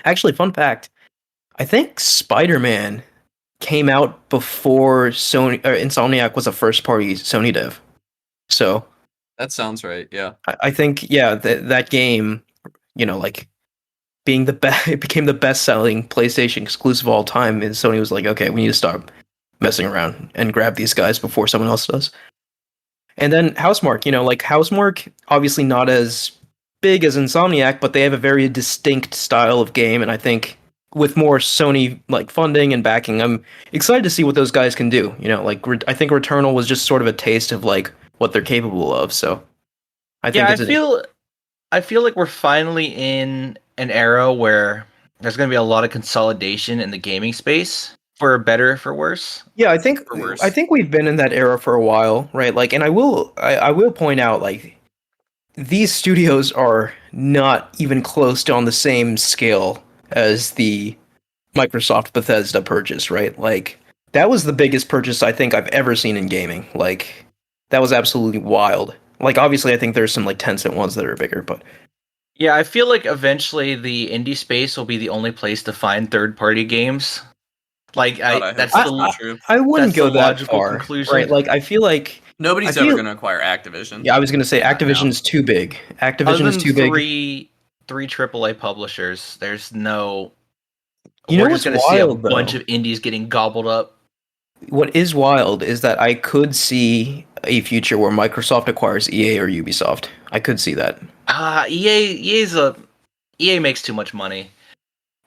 Actually, fun fact: I think Spider-Man came out before Sony or Insomniac was a first-party Sony dev. So That sounds right. Yeah. I think that game, like being it became the best-selling PlayStation exclusive of all time, and Sony was like, okay, we need to stop messing around and grab these guys before someone else does. And then Housemarque, like Housemarque, obviously not as big as Insomniac, but they have a very distinct style of game, and I think with more Sony like funding and backing, I'm excited to see what those guys can do. I think Returnal was just sort of a taste of like what they're capable of. So I think I feel like we're finally in an era where there's going to be a lot of consolidation in the gaming space, for better, for worse. Yeah, For worse. I think we've been in that era for a while, right? Like, and I will point out, like, these studios are not even close to on the same scale as the Microsoft Bethesda purchase, right? Like, that was the biggest purchase I think I've ever seen in gaming. Like, that was absolutely wild. Like, obviously, I think there's some like Tencent ones that are bigger, but Yeah, I feel like eventually the indie space will be the only place to find third-party games. Like, God, I hope that's that's the not true. I wouldn't That's go the that logical far, conclusion. right? Like, I feel like Nobody's I ever feel- going to acquire Activision. yeah, I was gonna say Not Activision's too big. other Activision's than too big. three AAA publishers. There's no. You know We're what's just gonna see a wild, though? bunch of indies getting gobbled up. What is wild is that I could see a future where Microsoft acquires EA or Ubisoft. I could see that. EA makes too much money.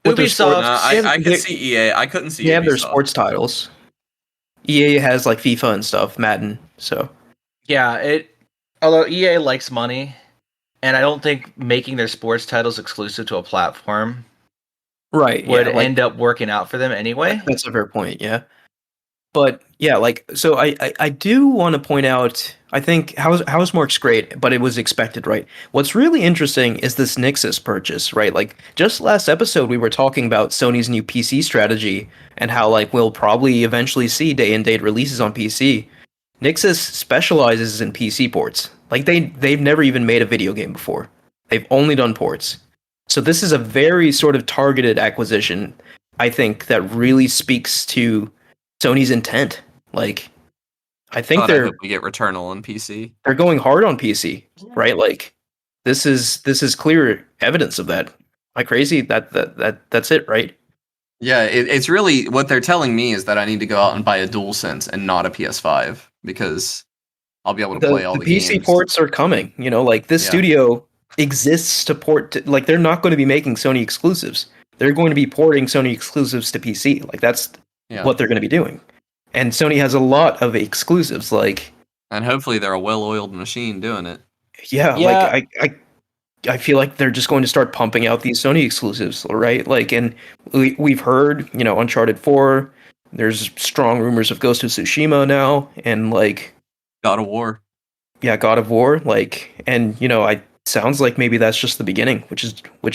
With their Ubisoft. No, I could They- see EA. I couldn't see They have their Ubisoft. sports titles. EA has like FIFA and stuff, Madden. So Yeah, although EA likes money, and I don't think making their sports titles exclusive to a platform right, would yeah, like, end up working out for them anyway. that's a fair point. Yeah, but yeah, like so, I do want to point out. I think Housemarque's great, but it was expected, right? What's really interesting is this Nixxes purchase, right? Like just last episode, we were talking about Sony's new PC strategy and how like we'll probably eventually see day and date releases on PC. Nixxes specializes in PC ports. Like they've never even made a video game before. They've only done ports. So this is a very sort of targeted acquisition, I think, that really speaks to Sony's intent. Like I think God, I hope we get Returnal on PC. they're going hard on PC, right? Like this is clear evidence of that. Am I crazy? That's it, right? Yeah, it's really what they're telling me is that I need to go out and buy a DualSense and not a PS5 because I'll be able to play all the PC games. ports are coming. Like this Yeah. studio exists to port. Like they're not going to be making Sony exclusives. They're going to be porting Sony exclusives to PC. Like that's Yeah. what they're going to be doing. And Sony has a lot of exclusives. Like And hopefully they're a well-oiled machine doing it. yeah. Yeah. Like I feel like they're just going to start pumping out these Sony exclusives, right? Like, and we've heard, Uncharted 4. There's strong rumors of Ghost of Tsushima now, and like, God of War. yeah, God of War. Like, and I sounds like maybe that's just the beginning, which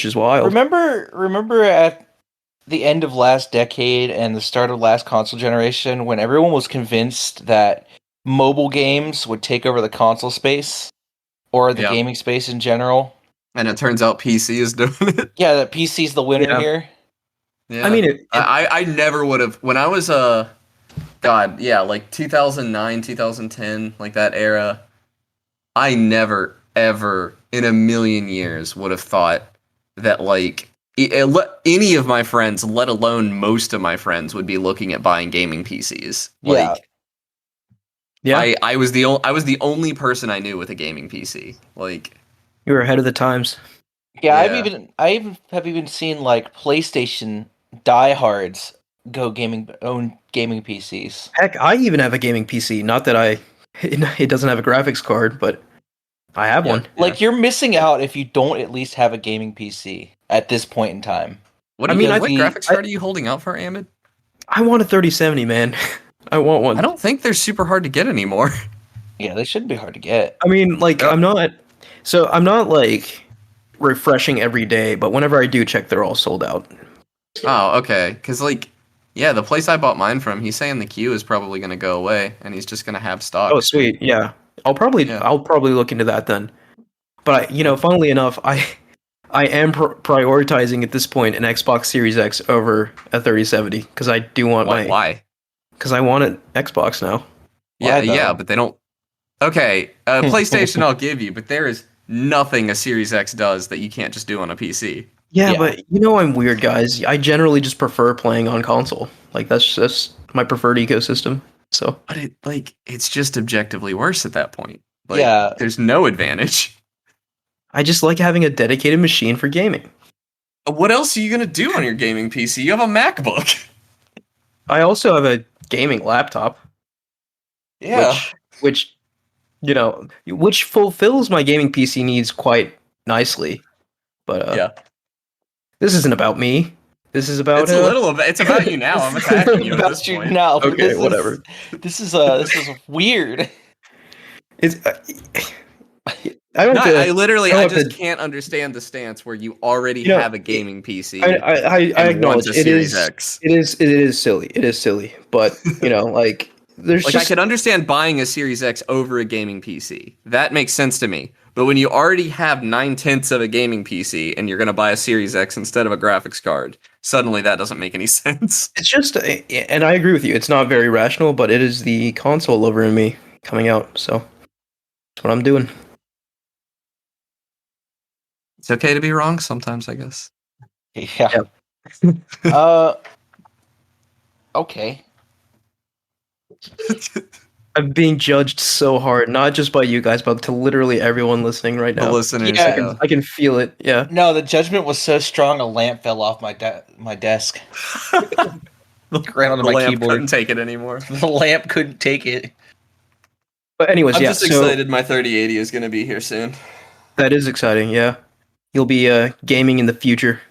is wild. Remember at the end of last decade and the start of last console generation when everyone was convinced that mobile games would take over the console space or the Yeah. gaming space in general. And it turns out PC is doing it. Yeah, that PC's the winner Yeah. here. Yeah. I mean, I never would have when I was God, yeah, like 2009, 2010, like that era. I never ever in a million years would have thought that like any of my friends, let alone most of my friends, would be looking at buying gaming PCs. Yeah. Like, yeah, I was the only person I knew with a gaming PC. Like, you were ahead of the times. Yeah, Yeah. I have even seen like PlayStation diehards own gaming PCs. Heck, I even have a gaming PC. Not that it doesn't have a graphics card, but I have Yeah. one. Like you're missing out if you don't at least have a gaming PC at this point in time. what I do mean, you, I what think- graphics card are you holding out for, Amid? I want a 3070, man. I want one. I don't think they're super hard to get anymore. Yeah, they shouldn't be hard to get. I mean, like, Yeah. I'm not like refreshing every day, but whenever I do check, they're all sold out. Oh, okay. Because like, Yeah, the place I bought mine from, he's saying the queue is probably going to go away, and he's just going to have stock. Oh, sweet. Yeah. Yeah. I'll probably look into that then. But funnily enough, I am prioritizing at this point an Xbox Series X over a 3070 because I do want Why? because I want an Xbox now. Yeah, Why, though? yeah, but they don't. Okay, PlayStation I'll give you, but there is nothing a Series X does that you can't just do on a PC. Yeah, Yeah. but I'm weird, guys. I generally just prefer playing on console. Like that's just my preferred ecosystem. So But it's just objectively worse at that point. Like, Yeah. there's no advantage. I just like having a dedicated machine for gaming. What else are you gonna do on your gaming PC? You have a MacBook. I also have a gaming laptop, Yeah. which which fulfills my gaming PC needs quite nicely. But Yeah. this isn't about me. This is about It's about you now. I'm attacking you at About this you point. now. Okay, whatever. This is weird. It's I don't No, have to- I literally, I I don't have just to- can't understand the stance where you already You know, have a gaming PC. I and acknowledge wants a it Series is X. it is silly. It is silly, but like there's Like, just I could understand buying a Series X over a gaming PC. That makes sense to me. But when you already have 9/10 of a gaming PC and you're going to buy a Series X instead of a graphics card, suddenly that doesn't make any sense. it's just and I agree with you. It's not very rational, but it is the console lover in me coming out. So that's what I'm doing. It's okay to be wrong sometimes, I guess. Yeah. Okay. I'm being judged so hard, not just by you guys, but to literally everyone listening right The now. listeners, Yeah. I can feel it. Yeah. No, the judgment was so strong. A lamp fell off my desk. Right onto the my lamp keyboard. couldn't take it anymore. The lamp couldn't take it. But anyways, I'm yeah. just So excited my 3080 is going to be here soon. that is exciting. Yeah. You'll be gaming in the future.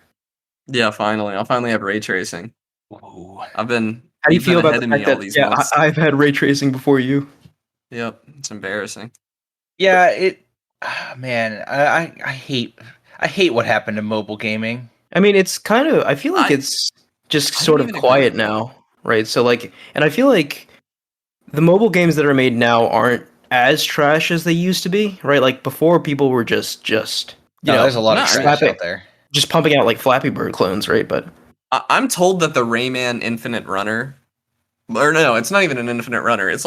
Yeah, finally. I'll finally have ray tracing. Ooh. I've been How do you you've been feel about ahead the of me fact all that these months. I've had ray tracing before you? Yep, it's embarrassing. Yeah, man, I hate what happened to mobile gaming. I mean, it's kind of. I feel like I- it's just I sort don't of even quiet agree. now, right? So like, and I feel like the mobile games that are made now aren't as trash as they used to be, right? Like before, people were just There's a lot of no, trash slap it. out there. just pumping out like Flappy Bird clones, right? But I'm told that the Rayman Infinite Runner, or no, it's not even an Infinite Runner. It's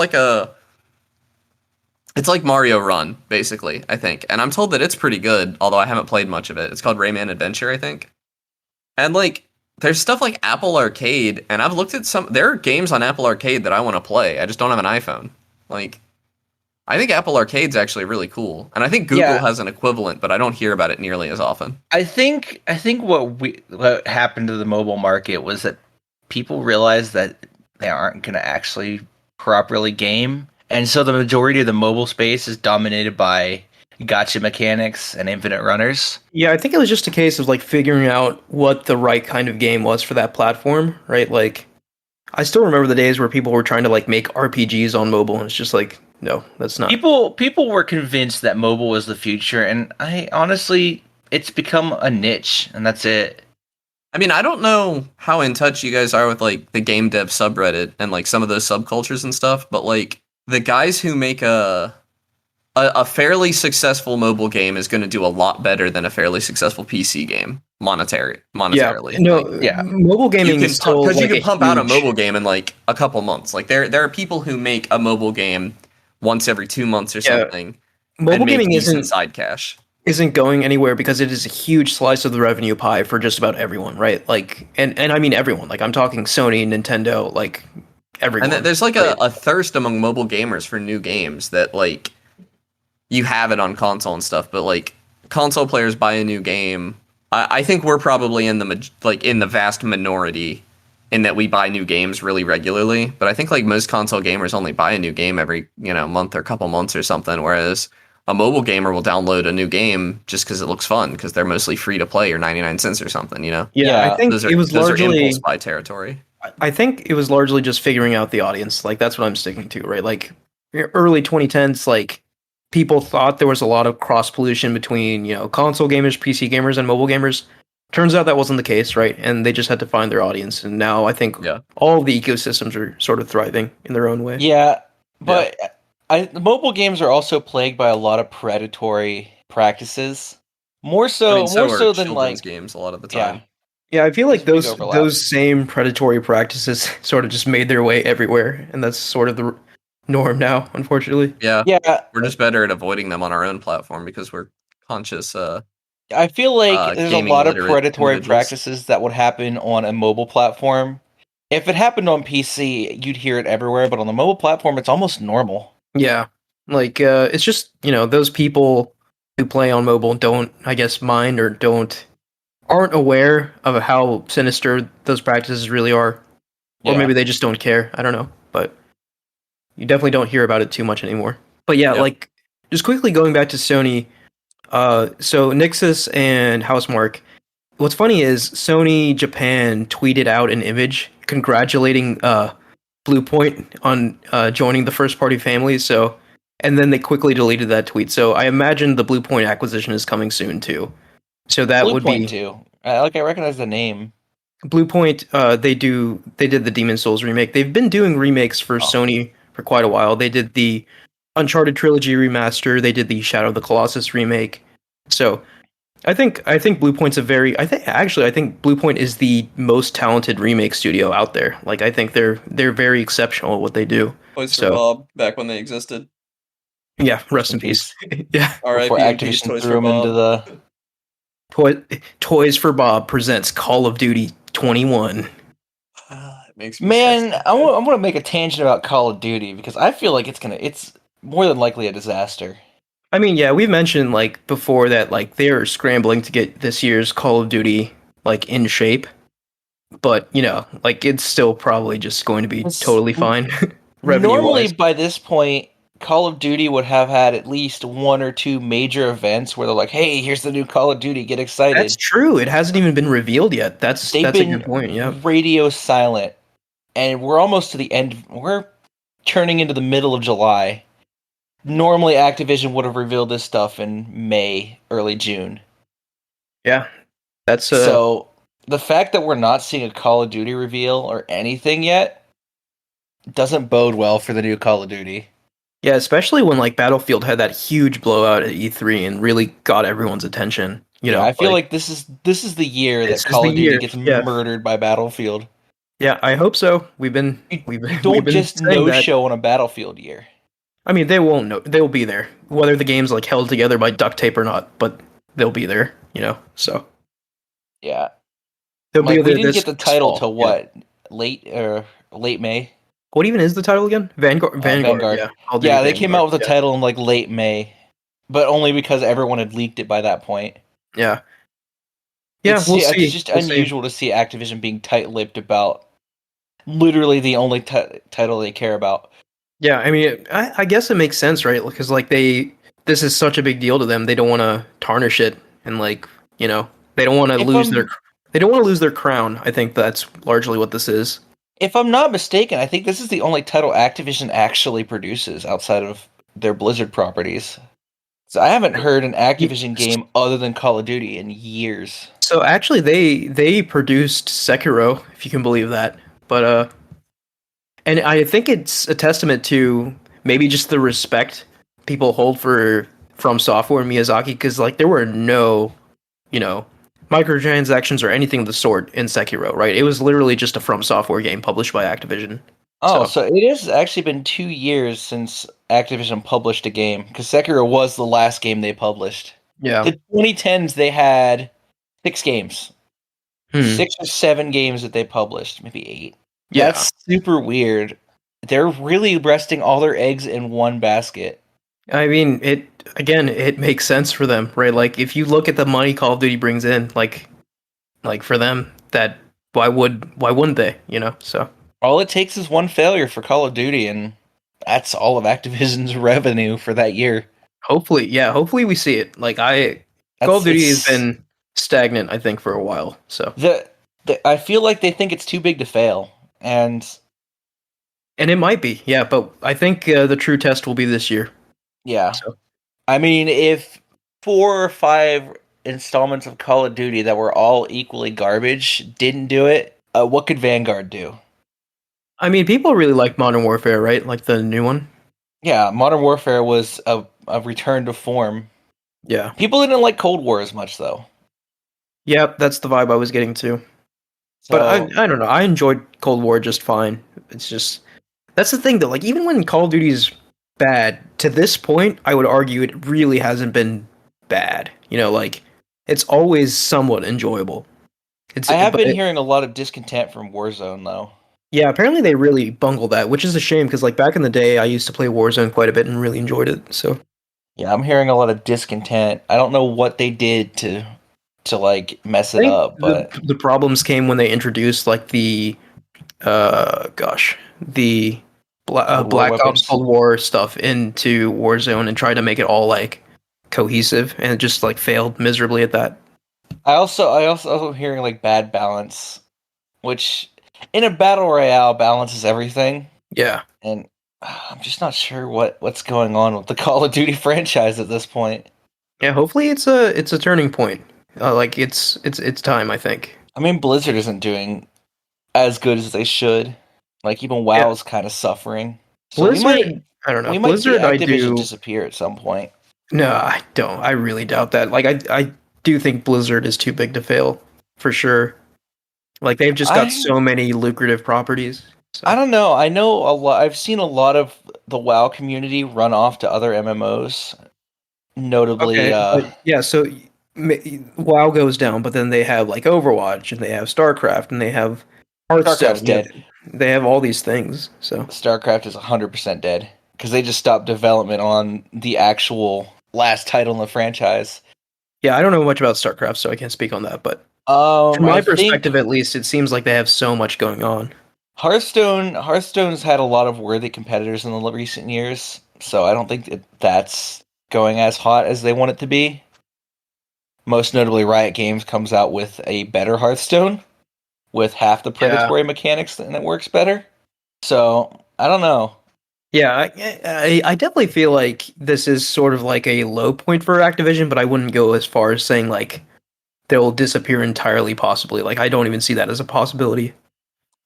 like Mario Run, basically, I think. And I'm told that it's pretty good, although I haven't played much of it. It's called Rayman Adventure, I think. And like, there's stuff like Apple Arcade, and I've looked at there are games on Apple Arcade that I want to play. I just don't have an iPhone. Like, I think Apple Arcade's actually really cool. And I think Google Yeah. has an equivalent, but I don't hear about it nearly as often. I think what happened to the mobile market was that people realized that they aren't going to actually properly game, and so the majority of the mobile space is dominated by gotcha mechanics and infinite runners. yeah, I think it was just a case of like figuring out what the right kind of game was for that platform, right? Like, I still remember the days where people were trying to like make RPGs on mobile, and it's just like, no, that's not. People were convinced that mobile was the future, and I honestly, it's become a niche, and that's it. I mean, I don't know how in touch you guys are with like the game dev subreddit and like some of those subcultures and stuff, but like the guys who make a fairly successful mobile game is going to do a lot better than a fairly successful PC game monetarily. Yeah, no, Like, Yeah. mobile gaming is still because like you can pump out a huge- mobile game in like a couple months. Like there are people who make a mobile game once every 2 months or Yeah. something. Mobile and make gaming decent side cash. isn't going anywhere because it is a huge slice of the revenue pie for just about everyone, right? Like, and I mean everyone. Like, I'm talking Sony, Nintendo, like everyone. And there's like right? a thirst among mobile gamers for new games that like you have it on console and stuff, but like console players buy a new game. I think we're probably in the vast minority in that we buy new games really regularly. But I think like most console gamers only buy a new game every month or couple months or something, whereas a mobile gamer will download a new game just because it looks fun because they're mostly free to play or 99 cents or something. Yeah, Yeah, I think Those are it was those are largely. impulse buy territory. I think it was largely just figuring out the audience. Like, that's what I'm sticking to, right? Like, early 2010s, like, people thought there was a lot of cross pollution between, console gamers, PC gamers, and mobile gamers. Turns out that wasn't the case, right? And they just had to find their audience, and now I think Yeah. all of the ecosystems are sort of thriving in their own way. Yeah, but mobile games are also plagued by a lot of predatory practices. More I so, mean, so more are so than children's like games a lot of the yeah. time. Yeah, I feel There's like a big those overlap. those same predatory practices sort of just made their way everywhere, and that's sort of the norm now, unfortunately. Yeah. Yeah, We're just better at avoiding them on our own platform because we're conscious I feel like there's a gaming lot of illiterate predatory individuals. practices that would happen on a mobile platform. If it happened on PC, you'd hear it everywhere, but on the mobile platform, it's almost normal. Yeah, like it's just those people who play on mobile don't, I guess, mind or aren't aware of how sinister those practices really are, or Yeah. maybe they just don't care. I don't know, but you definitely don't hear about it too much anymore. But yeah, Yep. like just quickly going back to Sony. So Nixus and Housemarque. What's funny is Sony Japan tweeted out an image congratulating Bluepoint on joining the first party family. So, and then they quickly deleted that tweet. So I imagine the Bluepoint acquisition is coming soon too. So that Blue would Point be too. I recognize the name. Bluepoint. They did the Demon Souls remake. They've been doing remakes for Oh. Sony for quite a while. They did the Uncharted trilogy remaster. They did the Shadow of the Colossus remake. So I think Bluepoint's I think Bluepoint is the most talented remake studio out there. Like I think they're very exceptional at what they do. Toys So- Bob back when they existed. Yeah, rest in peace. Yeah. Before Activision threw him into the. Toys for Bob presents Call of Duty 21. It makes me Man, so I want to make a tangent about Call of Duty because I feel like it's more than likely a disaster. I mean, yeah, we've mentioned like before that like they're scrambling to get this year's Call of Duty like in shape. But, like it's still probably just going to be It's- totally fine. Normally, Revenue-wise. by this point, Call of Duty would have had at least one or two major events where they're like, "Hey, here's the new Call of Duty. Get excited." That's true. It hasn't even been revealed yet. That's They've a been good point. Yeah. radio silent, and we're almost to the end. We're turning into the middle of July. Normally, Activision would have revealed this stuff in May, early June. Yeah. That's So the fact that we're not seeing a Call of Duty reveal or anything yet doesn't bode well for the new Call of Duty. yeah, especially when like Battlefield had that huge blowout at E3 and really got everyone's attention. I feel like this is the year This that is Call the of Duty year, gets yeah. murdered by Battlefield. Yeah, I hope so. We've been You we've don't been just saying no that. show on a Battlefield year. I mean, they won't know. They'll be there, whether the game's like held together by duct tape or not. But they'll be there. So Yeah, they'll be like we there. didn't this get the title fall. till Yeah. what late May. What even is the title again? Vanguard. Vanguard. Yeah, Call of Duty Yeah, they came out with the Vanguard, title in like late May, but only because everyone had leaked it by that point. Yeah. Yeah, we'll see. It's just We'll see. unusual to see Activision being tight-lipped about literally the only title they care about. Yeah, I mean, I guess it makes sense, right? Because like this is such a big deal to them. They don't want to tarnish it, and like they don't want to If lose I'm- their crown. I think that's largely what this is. If I'm not mistaken, I think this is the only title Activision actually produces outside of their Blizzard properties. So I haven't heard an Activision game other than Call of Duty in years. So actually, they produced Sekiro, if you can believe that. But and I think it's a testament to maybe just the respect people hold for From Software and Miyazaki, because like there were no, microtransactions or anything of the sort in Sekiro, right? It was literally just a From Software game published by Activision. Oh, so it has actually been 2 years since Activision published a game, because Sekiro was the last game they published. Yeah. The 2010s, they had 6 games. Hmm. 6 or 7 games that they published, maybe 8. Yeah. That's super weird. They're really resting all their eggs in one basket. I mean, it makes sense for them, right? Like if you look at the money Call of Duty brings in, like for them, that why wouldn't they, So All it takes is one failure for Call of Duty, and that's all of Activision's revenue for that year. hopefully we see it. Like Call of Duty has been stagnant, I think, for a while. So I feel like they think it's too big to fail, and it might be, yeah. But I think the true test will be this year. yeah. So. I mean, if 4 or 5 installments of Call of Duty that were all equally garbage didn't do it, what could Vanguard do? I mean, people really like Modern Warfare, right? Like the new one. Yeah, Modern Warfare was a return to form. Yeah. People didn't like Cold War as much though. Yep, that's the vibe I was getting to. But So I don't know. I enjoyed Cold War just fine. It's just that's the thing though. Like even when Call of Duty's bad, to this point, I would argue it really hasn't been bad. You know, like it's always somewhat enjoyable. I have But been hearing a lot of discontent from Warzone though. yeah, apparently they really bungled that, which is a shame because like back in the day, I used to play Warzone quite a bit and really enjoyed it. So Yeah, I'm hearing a lot of discontent. I don't know what they did to like mess I it think up, but the problems came when they introduced like the the Cold War Black Ops weapons. Cold War stuff into Warzone and tried to make it all like cohesive, and it just like failed miserably at that. I also am hearing like bad balance, which in a battle royale balance is everything, Yeah, and I'm just not sure what's going on with the Call of Duty franchise at this point. yeah. Hopefully, it's a turning point. Like it's time. I think. I mean, Blizzard isn't doing as good as they should. Like even Yeah, WoW's kind of suffering. So Blizzard. I don't know. we might see Blizzard. I Activision do. disappear at some point. No, I don't. I really doubt that. Like I do think Blizzard is too big to fail for sure. Like they've just got I so many lucrative properties. I So. don't know. I know a lot. I've seen a lot of the WoW community run off to other MMOs. Notably, Okay, but yeah, so WoW goes down, but then they have like Overwatch and they have StarCraft and they have StarCraft's Hearthstone. Yeah, dead. they have all these things. So StarCraft is 100% dead because they just stopped development on the actual last title in the franchise. yeah, I don't know much about StarCraft, so I can't speak on that. But from my I think perspective, at least, it seems like they have so much going on. Hearthstone's had a lot of worthy competitors in the recent years, so I don't think that's going as hot as they want it to be. Most notably, Riot Games comes out with a better Hearthstone with half the Yeah, predatory mechanics and it works better. So I don't know. yeah, I definitely feel like this is sort of like a low point for Activision, but I wouldn't go as far as saying like they'll disappear entirely. Possibly, like I don't even see that as a possibility.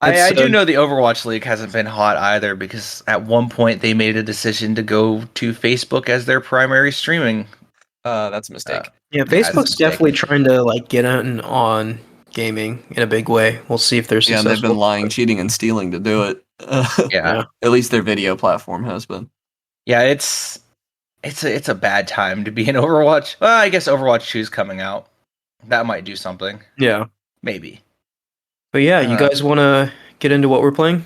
It's I do know the Overwatch League hasn't been hot either because at one point they made a decision to go to Facebook as their primary streaming. That's a Uh, mistake. Yeah, yeah, it's a Facebook's mistake. definitely trying to like get in on gaming in a big way. We'll see if they're Yeah, and successful. they've been lying, cheating, and stealing to do it. Yeah, Yeah. At least their video platform has been. yeah, it's a bad time to be in Overwatch. Well, I guess Overwatch 2 is coming out. That might do something. Yeah. Maybe. But yeah, you guys want to get into what we're playing?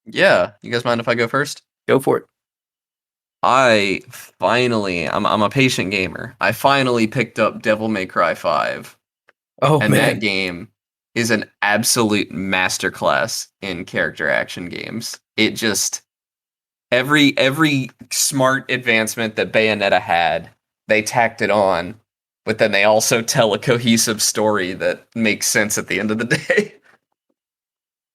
Yeah, you guys mind if I go first? Go for it. I'm a patient gamer. I finally picked up Devil May Cry 5. Oh And man. that game is an absolute masterclass in character action games. It just every smart advancement that Bayonetta had, they tacked it on, but then they also tell a cohesive story that makes sense at the end of the day.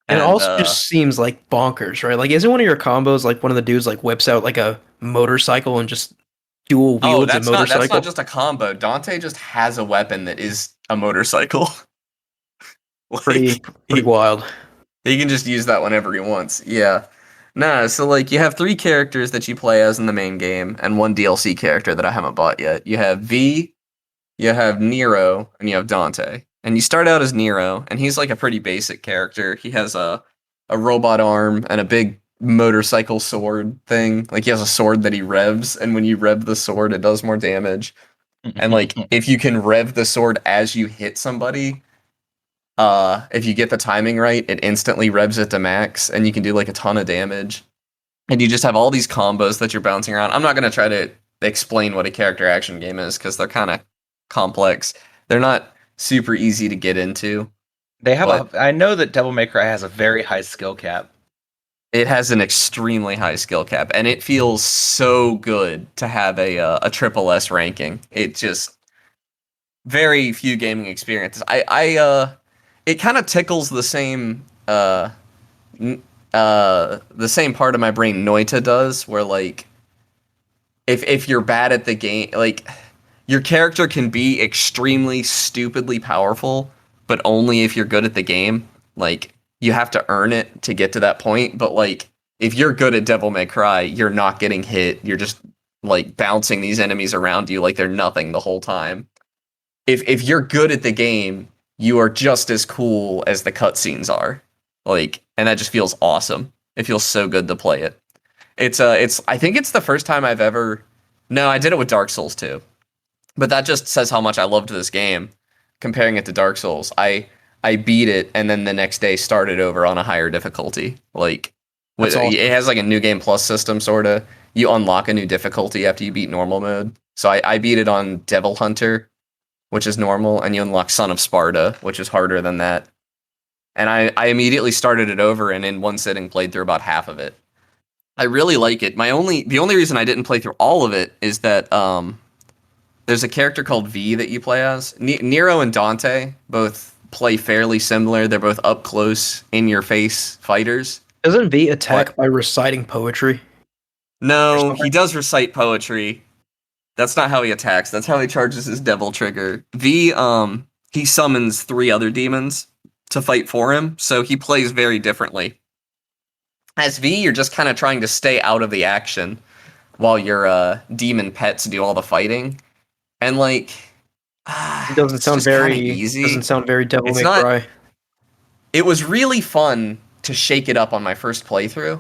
And it also just seems like bonkers, right? Like, isn't one of your combos like one of the dudes like whips out like a motorcycle and just dual wields a motorcycle? that's not just a combo. Dante just has a weapon that is a motorcycle. Like, pretty he- wild. He can just use that whenever he wants. Yeah. Nah, so like you have 3 characters that you play as in the main game and 1 DLC character that I haven't bought yet. You have V, you have Nero, and you have Dante. And you start out as Nero, and he's like a pretty basic character. He has a robot arm and a big motorcycle sword thing. Like he has a sword that he revs, and when you rev the sword, it does more damage. And like if you can rev the sword as you hit somebody, if you get the timing right, it instantly revs it to max, and you can do like a ton of damage. And you just have all these combos that you're bouncing around. I'm not going to try to explain what a character action game is because they're kind of complex. They're not super easy to get into. They have I know that Devil May Cry has a very high skill cap. It has an extremely high skill cap, and it feels so good to have a triple S ranking. It just very few gaming experiences. It kind of tickles the same the same part of my brain Noita does, where like if you're bad at the game, like your character can be extremely stupidly powerful, but only if you're good at the game. Like, you have to earn it to get to that point, but like, if you're good at Devil May Cry, you're not getting hit. You're just like bouncing these enemies around you like they're nothing the whole time. If you're good at the game, you are just as cool as the cutscenes are. Like, and that just feels awesome. It feels so good to play it. It's I think it's the first time I've ever. No, I did it with Dark Souls too. But that just says how much I loved this game. Comparing it to Dark Souls, I beat it and then the next day started over on a higher difficulty. Like, Awesome. It has like a new game plus system, sort of. You unlock a new difficulty after you beat normal mode. So I beat it on Devil Hunter, which is normal, and you unlock Son of Sparta, which is harder than that. And I immediately started it over and in one sitting played through about half of it. I really like it. The only reason I didn't play through all of it is that there's a character called V that you play as. Nero and Dante both play fairly similar. They're both up close, in your face fighters. Doesn't V attack by reciting poetry? No, he does recite poetry. That's not how he attacks. That's how he charges his devil trigger. V, he summons 3 other demons to fight for him, so he plays very differently. As V, you're just kind of trying to stay out of the action while your demon pets do all the fighting. And like, It doesn't sound very easy. Doesn't sound very Devil May Cry. It was really fun to shake it up on my first playthrough,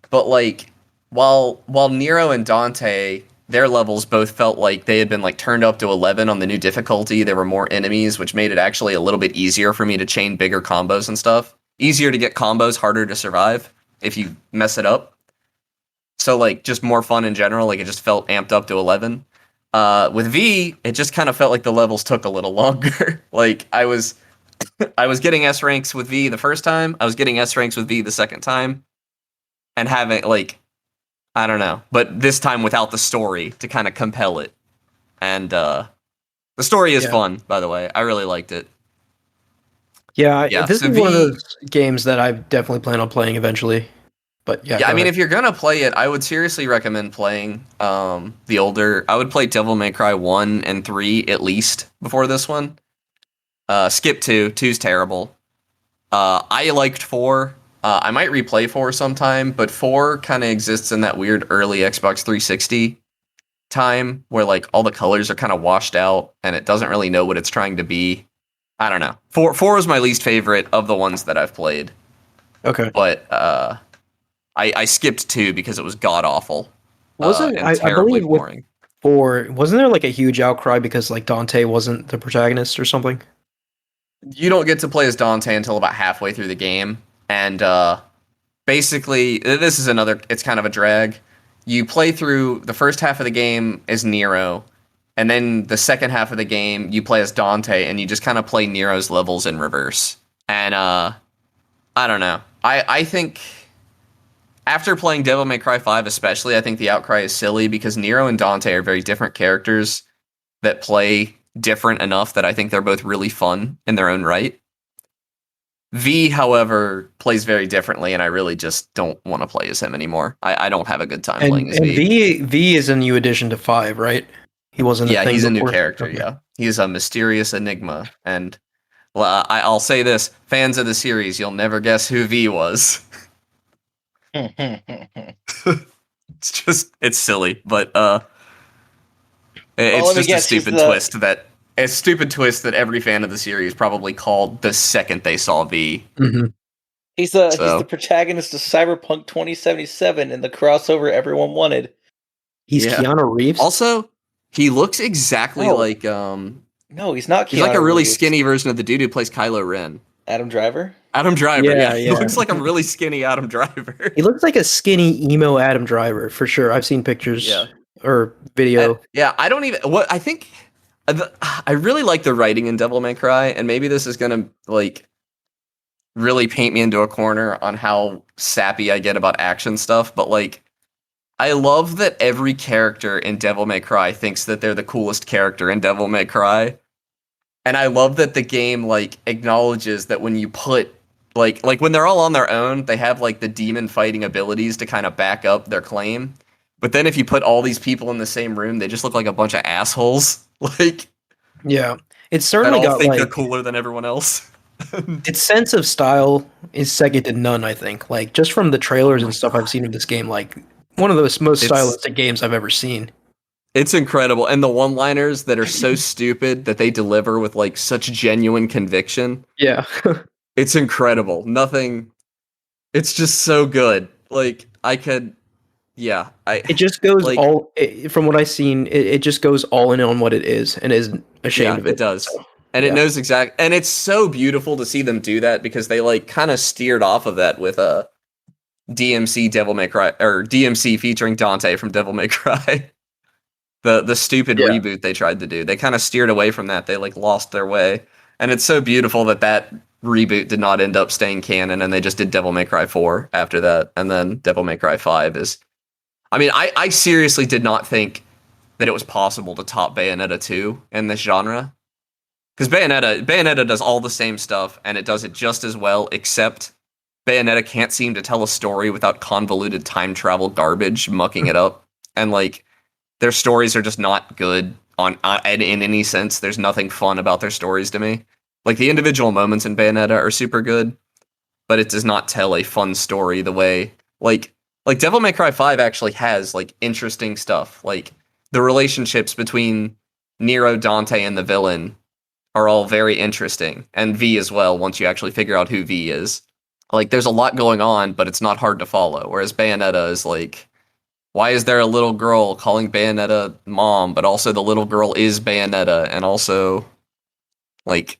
but like, while Nero and Dante, their levels both felt like they had been like turned up to 11 on the new difficulty. There were more enemies, which made it actually a little bit easier for me to chain bigger combos and stuff. Easier to get combos, harder to survive if you mess it up. So like, just more fun in general. Like, it just felt amped up to 11. With V, it just kind of felt like the levels took a little longer. Like, I was getting S ranks with V the first time. I was getting S ranks with V the second time, and having like, I don't know, but this time without the story to kind of compel it. And the story is fun, by the way. I really liked it. Yeah, this is one of those games that I definitely plan on playing eventually. But yeah, I mean, if you're gonna play it, I would seriously recommend playing the older. I would play Devil May Cry 1 and 3 at least before this one. Skip 2. 2's terrible. I liked 4. I might replay 4 sometime, but 4 kind of exists in that weird early Xbox 360 time where like all the colors are kind of washed out and it doesn't really know what it's trying to be. I don't know. 4 is my least favorite of the ones that I've played. Okay. But I skipped 2 because it was god awful. Wasn't and terribly boring. 4, wasn't there like a huge outcry because like Dante wasn't the protagonist or something? You don't get to play as Dante until about halfway through the game. And basically, this is it's kind of a drag. You play through the first half of the game as Nero, and then the second half of the game, you play as Dante, and you just kind of play Nero's levels in reverse. And I don't know. I think after playing Devil May Cry 5 especially, I think the outcry is silly because Nero and Dante are very different characters that play different enough that I think they're both really fun in their own right. V, however, plays very differently, and I really just don't want to play as him anymore. I don't have a good time playing as V. V is a new addition to 5, right? He wasn't. Yeah, he's a new character. Okay. Yeah, he's a mysterious enigma, and I'll say this: fans of the series, you'll never guess who V was. It's silly, but it's just a stupid twist that every fan of the series probably called the second they saw V. Mm-hmm. He's the protagonist of Cyberpunk 2077 in the crossover everyone wanted. He's Keanu Reeves. Also, he looks exactly like No, he's not Keanu. He's like a really skinny version of the dude who plays Kylo Ren. Adam Driver? Adam Driver, yeah. He looks like a really skinny Adam Driver. He looks like a skinny emo Adam Driver, for sure. I've seen pictures or video. I really like the writing in Devil May Cry, and maybe this is gonna like really paint me into a corner on how sappy I get about action stuff, but like I love that every character in Devil May Cry thinks that they're the coolest character in Devil May Cry. And I love that the game like acknowledges that when you put like when they're all on their own, they have like the demon fighting abilities to kind of back up their claim. But then if you put all these people in the same room, they just look like a bunch of assholes. Like, Yeah, it's that certainly all got think they're like cooler than everyone else. its sense of style is second to none. I think, like just from the Oh trailers my and stuff I've god. seen of this game, like one of the most It's stylistic games I've ever seen. it's incredible. And the one-liners that are so stupid that they deliver with like such genuine conviction. Yeah, It's incredible. Nothing it's just so good. Like I could yeah, I it just goes like from what I've seen. It just goes all in on what it is and isn't ashamed yeah, of it it. does. So, And it yeah, knows and it's so beautiful to see them do that because they like kind of steered off of that with a DMC Devil May Cry or DMC featuring Dante from Devil May Cry. The stupid yeah, reboot they tried to do. They kind of steered away from that. They like lost their way. And it's so beautiful that that reboot did not end up staying canon and they just did Devil May Cry 4 after that. And then Devil May Cry 5 is I mean, I seriously did not think that it was possible to top Bayonetta 2 in this genre. Because Bayonetta does all the same stuff and it does it just as well, except Bayonetta can't seem to tell a story without convoluted time travel garbage mucking it up. And like their stories are just not good in any sense. There's nothing fun about their stories to me. Like the individual moments in Bayonetta are super good, but it does not tell a fun story the way like Devil May Cry 5 actually has like interesting stuff. Like the relationships between Nero, Dante, and the villain are all very interesting, and V as well. Once you actually figure out who V is, like there's a lot going on, but it's not hard to follow. Whereas Bayonetta is like, why is there a little girl calling Bayonetta mom, but also the little girl is Bayonetta, and also, like,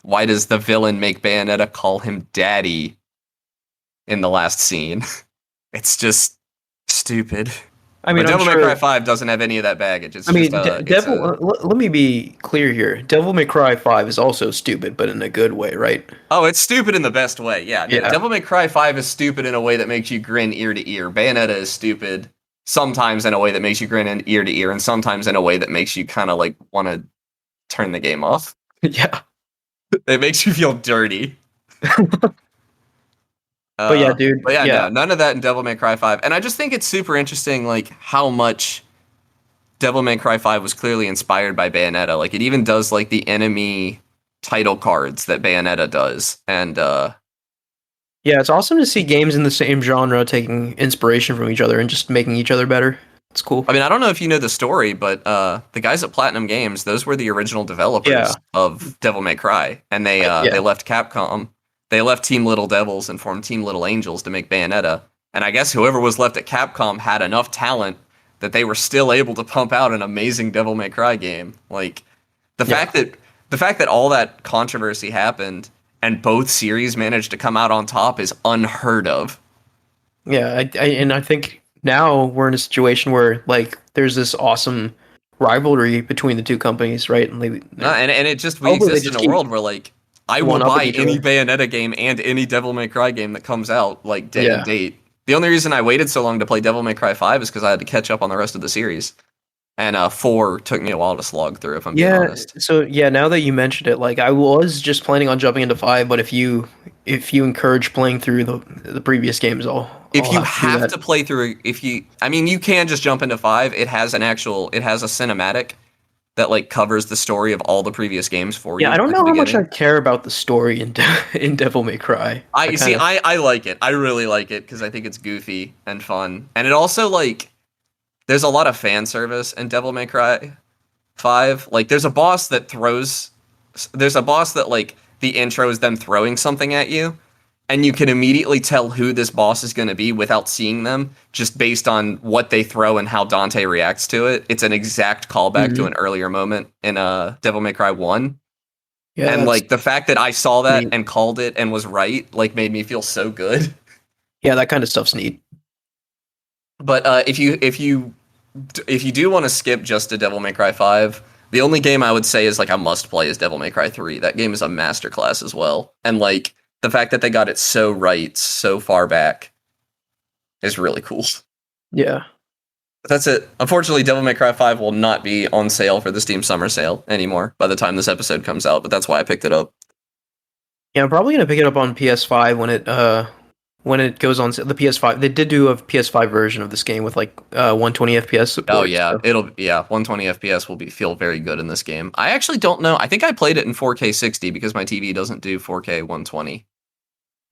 why does the villain make Bayonetta call him daddy in the last scene? It's just stupid. I mean, But I'm Devil May Cry sure. 5 doesn't have any of that baggage. It's I just mean, let me be clear here. Devil May Cry 5 is also stupid, but in a good way, right? oh, it's stupid in the best way. Yeah, Yeah. Devil May Cry 5 is stupid in a way that makes you grin ear to ear. Bayonetta is stupid sometimes in a way that makes you grin ear to ear, and sometimes in a way that makes you kind of like want to turn the game off. Yeah. It makes you feel dirty. But yeah, dude. But yeah, Yeah. no, none of that in Devil May Cry 5. And I just think it's super interesting, like how much Devil May Cry 5 was clearly inspired by Bayonetta. Like it even does like the enemy title cards that Bayonetta does, and Yeah, it's awesome to see games in the same genre taking inspiration from each other and just making each other better. It's cool. I mean, I don't know if you know the story, but the guys at Platinum Games, those were the original developers Yeah. of Devil May Cry, and they Yeah. left Capcom. They left Team Little Devils and formed Team Little Angels to make Bayonetta. And I guess whoever was left at Capcom had enough talent that they were still able to pump out an amazing Devil May Cry game. Like the fact that all that controversy happened and both series managed to come out on top is unheard of. Yeah, and I think now we're in a situation where like there's this awesome rivalry between the two companies, right? And No, and it just we Hopefully they exist in just a keep world where like I will one-upping buy each any other. Bayonetta game and any Devil May Cry game that comes out like day Yeah. and date. The only reason I waited so long to play Devil May Cry 5 is because I had to catch up on the rest of the series. And 4 took me a while to slog through, if I'm being Yeah, honest. so yeah, now that you mentioned it, like I was just planning on jumping into 5, but if you encourage playing through the previous games, If I'll you have to do have that. to play through, I mean, you can just jump into 5. It has a cinematic that like covers the story of all the previous games for you. Yeah, I don't at know the how much I beginning. care about the story in in Devil May Cry. I see. kinda- I like it. I really like it because I think it's goofy and fun, and it also like there's a lot of fan service in Devil May Cry 5. Like there's a boss that like the intro is them throwing something at you, and you can immediately tell who this boss is going to be without seeing them, just based on what they throw and how Dante reacts to it. It's an exact callback to Mhm. an earlier moment in Devil May Cry 1. Yeah, And that's like the fact that I saw that neat. and called it and was right, like made me feel so good. Yeah, that kind of stuff's neat. But if you do want to skip just to Devil May Cry 5, the only game I would say is like a must play is Devil May Cry 3. That game is a masterclass as well. And like the fact that they got it so right so far back is really cool. Yeah. But that's it. Unfortunately, Devil May Cry 5 will not be on sale for the Steam Summer Sale anymore by the time this episode comes out, but that's why I picked it up. Yeah, I'm probably gonna pick it up on PS5 when it goes on the PS5. They did do a PS5 version of this game with like 120 FPS support. Oh yeah, so- 120 FPS will feel very good in this game. I actually don't know. I think I played it in 4K 60 because my TV doesn't do 4K 120.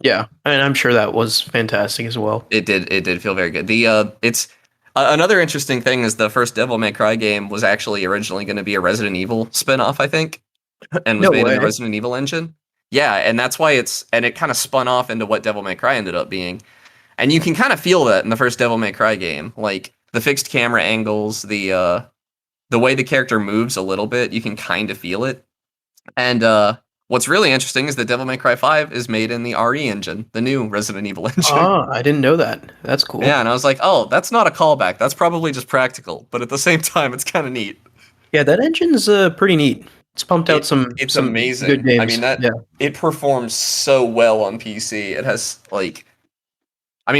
yeah, and I'm sure that was fantastic as well. It did feel very good. It's another interesting thing is the first Devil May Cry game was actually originally going to be a Resident Evil spin-off, I think, and was No made in the way. Resident Evil engine. Yeah, and that's why it kind of spun off into what Devil May Cry ended up being. And you can kind of feel that in the first Devil May Cry game, like the fixed camera angles, the way the character moves a little bit, you can kind of feel it. And what's really interesting is that Devil May Cry 5 is made in the RE engine, the new Resident Evil engine. Ah, I didn't know that. That's cool. Yeah, and I was like, oh, that's not a callback. That's probably just practical. But at the same time, it's kind of neat. Yeah, that engine's pretty neat. It's pumped out It's some amazing. good games. I mean, yeah. it performs so well on PC. It has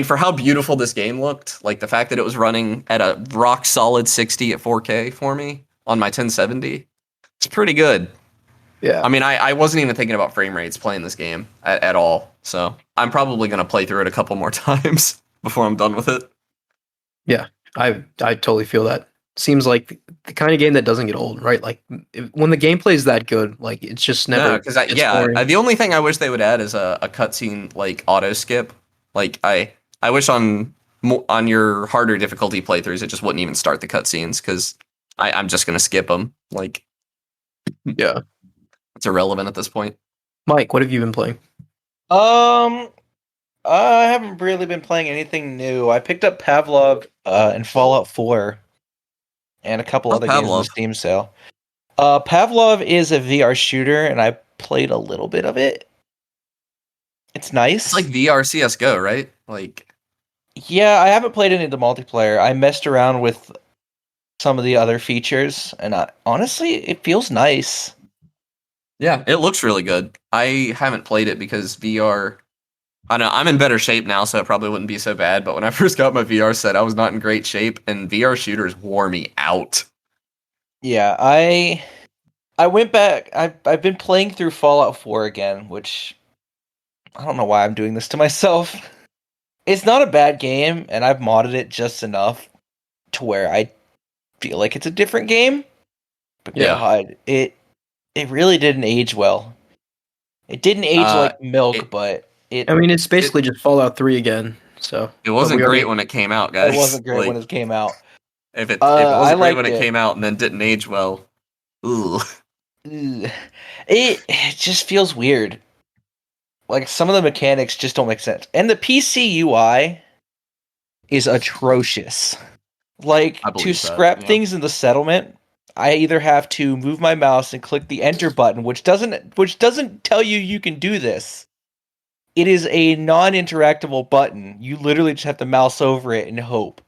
for how beautiful this game looked, like the fact that it was running at a rock solid 60 at 4K for me on my 1070, it's pretty good. Yeah. I mean, I wasn't even thinking about frame rates playing this game at all. So I'm probably going to play through it a couple more times before I'm done with it. Yeah, I totally feel that. Seems like the kind of game that doesn't get old, right? Like when the gameplay is that good, like it's just never. Because boring. the only thing I wish they would add is a cutscene like auto skip. Like I wish on your harder difficulty playthroughs it just wouldn't even start the cutscenes because I'm just gonna skip them. Like Yeah. it's irrelevant at this point. Mike, what have you been playing? I haven't really been playing anything new. I picked up Pavlov and Fallout 4 and a couple other games in the Pavlov? Steam sale. Pavlov is a VR shooter, and I played a little bit of it. It's nice. It's like VR CS:GO, right? Like Yeah, I haven't played any of the multiplayer. I messed around with some of the other features, and honestly, it feels nice. yeah, it looks really good. I haven't played it because VR. I know I'm in better shape now, so it probably wouldn't be so bad. But when I first got my VR set, I was not in great shape, and VR shooters wore me out. Yeah, I went back. I've been playing through Fallout 4 again, which I don't know why I'm doing this to myself. It's not a bad game, and I've modded it just enough to where I feel like it's a different game. But Yeah. God, it really didn't age well. It didn't age like milk, but it I mean, it's basically just Fallout 3 again. So It wasn't we already- great when it came out, guys. it wasn't great Like, when it came out. If it I wasn't great liked when it it. came out and then didn't age well, ooh. Ugh. It just feels weird. Like some of the mechanics just don't make sense. And the PC UI is atrocious. Like I to believe that, scrap yeah. things in the settlement, I either have to move my mouse and click the enter button, which doesn't tell you can do this. It is a non-interactable button. You literally just have to mouse over it and hope.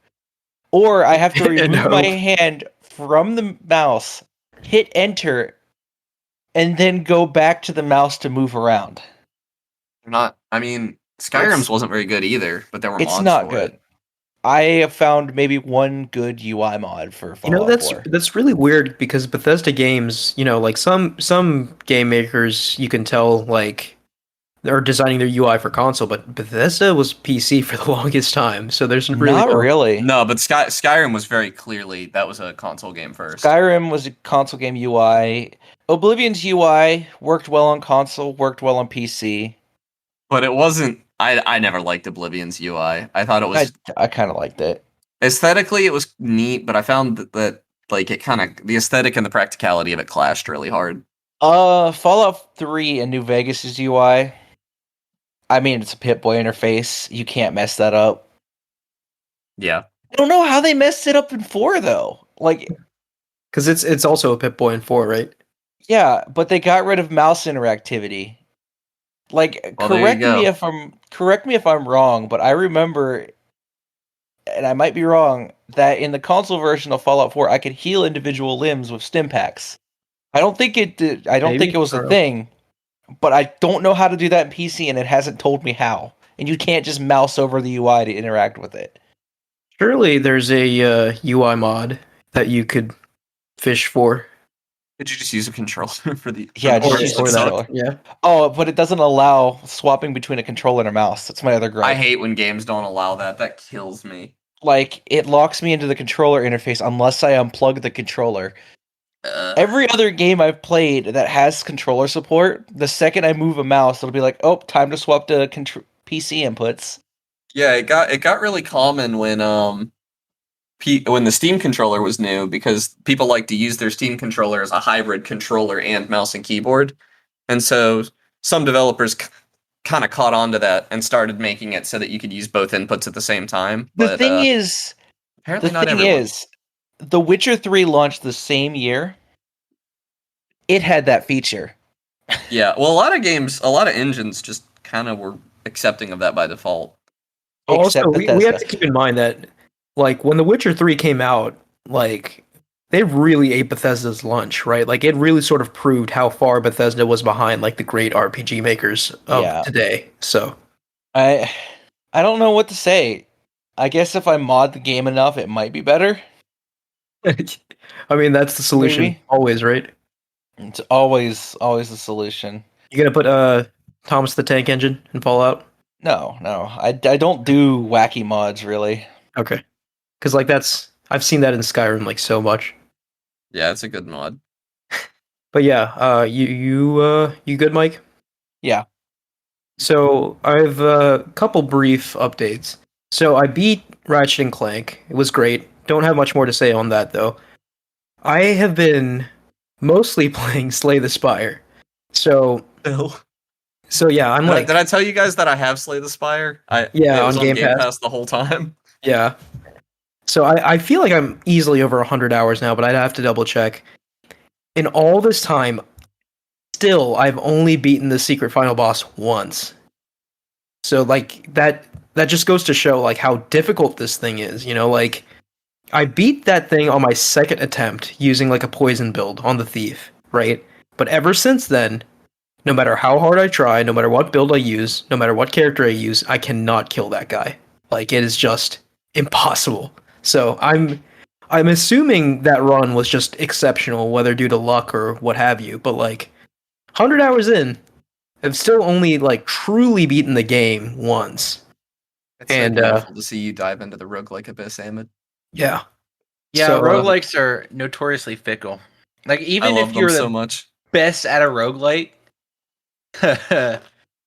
Or I have to And remove my hope. hand from the mouse, hit enter, and then go back to the mouse to move around. Skyrim's wasn't very good either, but there were It's mods not for good. it. I have found maybe one good UI mod for Fallout 4. that's really weird because Bethesda games, like some game makers, you can tell like they're designing their UI for console, but Bethesda was PC for the longest time, so there's really Not really. No, but Skyrim was very clearly that was a console game first. Skyrim was a console game UI. Oblivion's UI worked well on console, worked well on PC. But it wasn't. I never liked Oblivion's UI. I thought it was I kind of liked it. aesthetically it was neat, but I found that like it kind of the aesthetic and the practicality of it clashed really hard. Fallout 3 and New Vegas' UI. I mean, it's a Pip-Boy interface. You can't mess that up. Yeah. I don't know how they messed it up in 4 though. Like, because it's also a Pip-Boy in 4, right? yeah, but they got rid of mouse interactivity. Like, Well, there you correct me if I'm wrong, but I remember, and I might be wrong, that in the console version of Fallout 4, I could heal individual limbs with stim packs. I don't think it did. I don't Maybe? think it was I a don't know. thing, but I don't know how to do that in PC, and it hasn't told me how. And you can't just mouse over the UI to interact with it. Surely there's a UI mod that you could fish for. Did you just use a controller for the Yeah, for just the use mouse? the That that. sucked. controller. Yeah. Oh, but it doesn't allow swapping between a controller and a mouse. That's my other I gripe. hate when games don't allow that. That kills me. Like, it locks me into the controller interface unless I unplug the controller. Every other game I've played that has controller support, the second I move a mouse, it'll be like, "Oh, time to swap to PC inputs." Yeah, it got really common when when the Steam controller was new because people like to use their Steam controller as a hybrid controller and mouse and keyboard. And so some developers kind of caught on to that and started making it so that you could use both inputs at the same time. The But thing is, apparently not everyone. The Witcher 3 launched the same year. It had that feature. Yeah, well, a lot of engines just kind of were accepting of that by default. Also, Except we have Bethesda. to keep in mind that, like, when The Witcher 3 came out, like, they really ate Bethesda's lunch, right? Like, it really sort of proved how far Bethesda was behind, like, the great RPG makers of Yeah. today. So, I don't know what to say. I guess if I mod the game enough, it might be better. I mean, that's the solution Maybe. always, right? It's always the solution. You gonna put Thomas the Tank Engine in Fallout? No. I don't do wacky mods really. Okay, because like I've seen that in Skyrim like so much. Yeah, it's a good mod. But yeah, you good, Mike? Yeah. So I've a couple brief updates. So I beat Ratchet and Clank. It was great. Don't have much more to say on that though. I have been mostly playing Slay the Spire. So yeah, I'm like Did I tell you guys that I have Slay the Spire? It was on Game Pass. Pass the whole time. Yeah. So I feel like I'm easily over 100 hours now, but I'd have to double check. In all this time, still, I've only beaten the secret final boss once. So like that just goes to show like how difficult this thing is, you know, like I beat that thing on my second attempt using like a poison build on the thief, right? But ever since then, no matter how hard I try, no matter what build I use, no matter what character I use, I cannot kill that guy. Like it is just impossible. So I'm assuming that run was just exceptional, whether due to luck or what have you. But like 100 hours in, I've still only like truly beaten the game once. It's And, so beautiful to see you dive into the roguelike abyss, Ahmed. Yeah. Yeah, So, roguelikes are notoriously fickle. Like I even love if you're them the so much. best at a roguelike,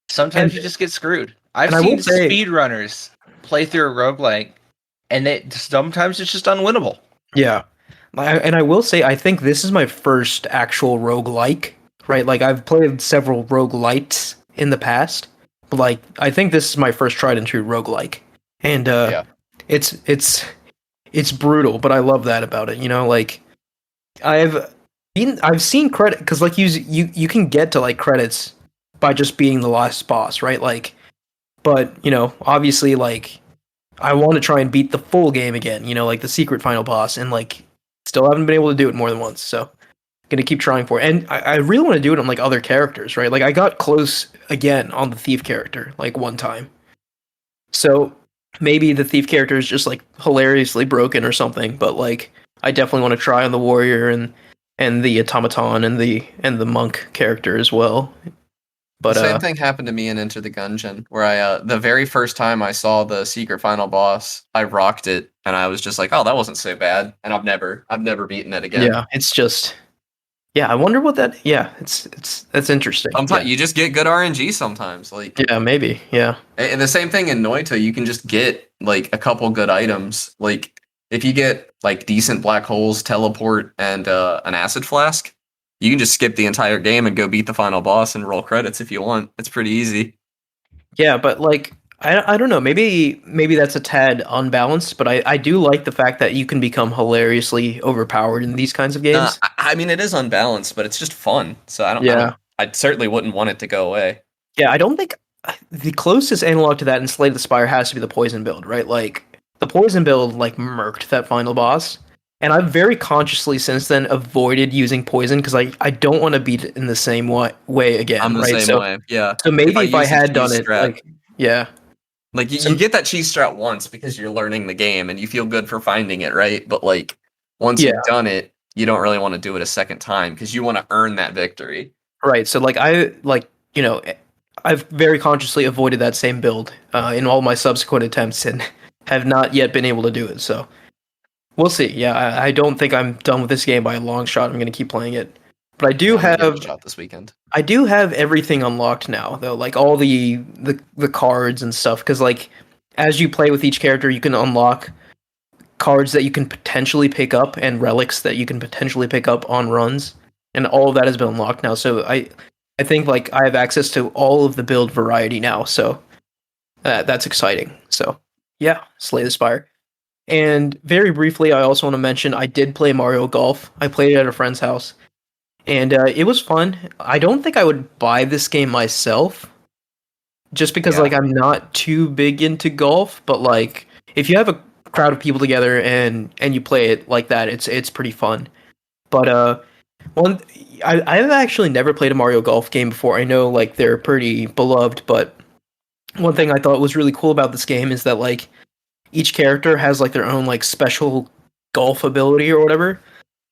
sometimes And- you just get screwed. I've and I will seen say- speedrunners play through a roguelike, and sometimes it's just unwinnable. Yeah. And I will say, I think this is my first actual roguelike, right? Like, I've played several roguelites in the past, but, like, I think this is my first tried and true roguelike. And, Yeah. it's brutal, but I love that about it, you know? Like, I've seen credit, because, like, you can get to, like, credits by just being the last boss, right? Like, but, you know, obviously, like, I want to try and beat the full game again, you know, like the secret final boss, and like still haven't been able to do it more than once. So gonna keep trying for it. And I really want to do it on like other characters, right? Like I got close again on the thief character, like one time. So maybe the thief character is just like hilariously broken or something, but like I definitely want to try on the warrior and the automaton and the monk character as well. But The same thing happened to me in Enter the Gungeon, where I the very first time I saw the secret final boss, I rocked it, and I was just like, "Oh, that wasn't so bad," and I've never beaten it again. yeah, it's just I wonder what that. Yeah, that's interesting. Sometimes you just get good RNG. Sometimes, like Yeah, maybe. Yeah. and the same thing in Noita, you can just get like a couple good items. Like if you get like decent black holes, teleport, and an acid flask, you can just skip the entire game and go beat the final boss and roll credits if you want. It's pretty easy. Yeah, but like I don't know, maybe that's a tad unbalanced, but I do like the fact that you can become hilariously overpowered in these kinds of games. I mean, it is unbalanced, but it's just fun. So I certainly wouldn't want it to go away. Yeah, I don't think the closest analog to that in Slay the Spire has to be the poison build, right? Like the poison build like murked that final boss. And I've very consciously since then avoided using poison because I don't want to beat it in the same way again. I'm the right? same way. Yeah. So maybe if I use the had done cheese it, strat- like yeah, Like you get that cheese strat once because you're learning the game and you feel good for finding it, right? But like once Yeah. you've done it, you don't really want to do it a second time because you want to earn that victory. Right. So like I've very consciously avoided that same build in all my subsequent attempts and have not yet been able to do it. So we'll see. Yeah, I don't think I'm done with this game by a long shot. I'm going to keep playing it. But I do I'm gonna give it have a shot this weekend. I do have everything unlocked now, though, like all the cards and stuff. Because like as you play with each character, you can unlock cards that you can potentially pick up and relics that you can potentially pick up on runs, and all of that has been unlocked now. So I think like I have access to all of the build variety now. So that's exciting. So yeah, Slay the Spire. And very briefly, I also want to mention I did play Mario Golf. I played it at a friend's house, and it was fun. I don't think I would buy this game myself, just because Yeah. like I'm not too big into golf. But like if you have a crowd of people together and you play it like that, it's pretty fun. But one I've actually never played a Mario Golf game before. I know like they're pretty beloved, but one thing I thought was really cool about this game is that like each character has like their own like special golf ability or whatever.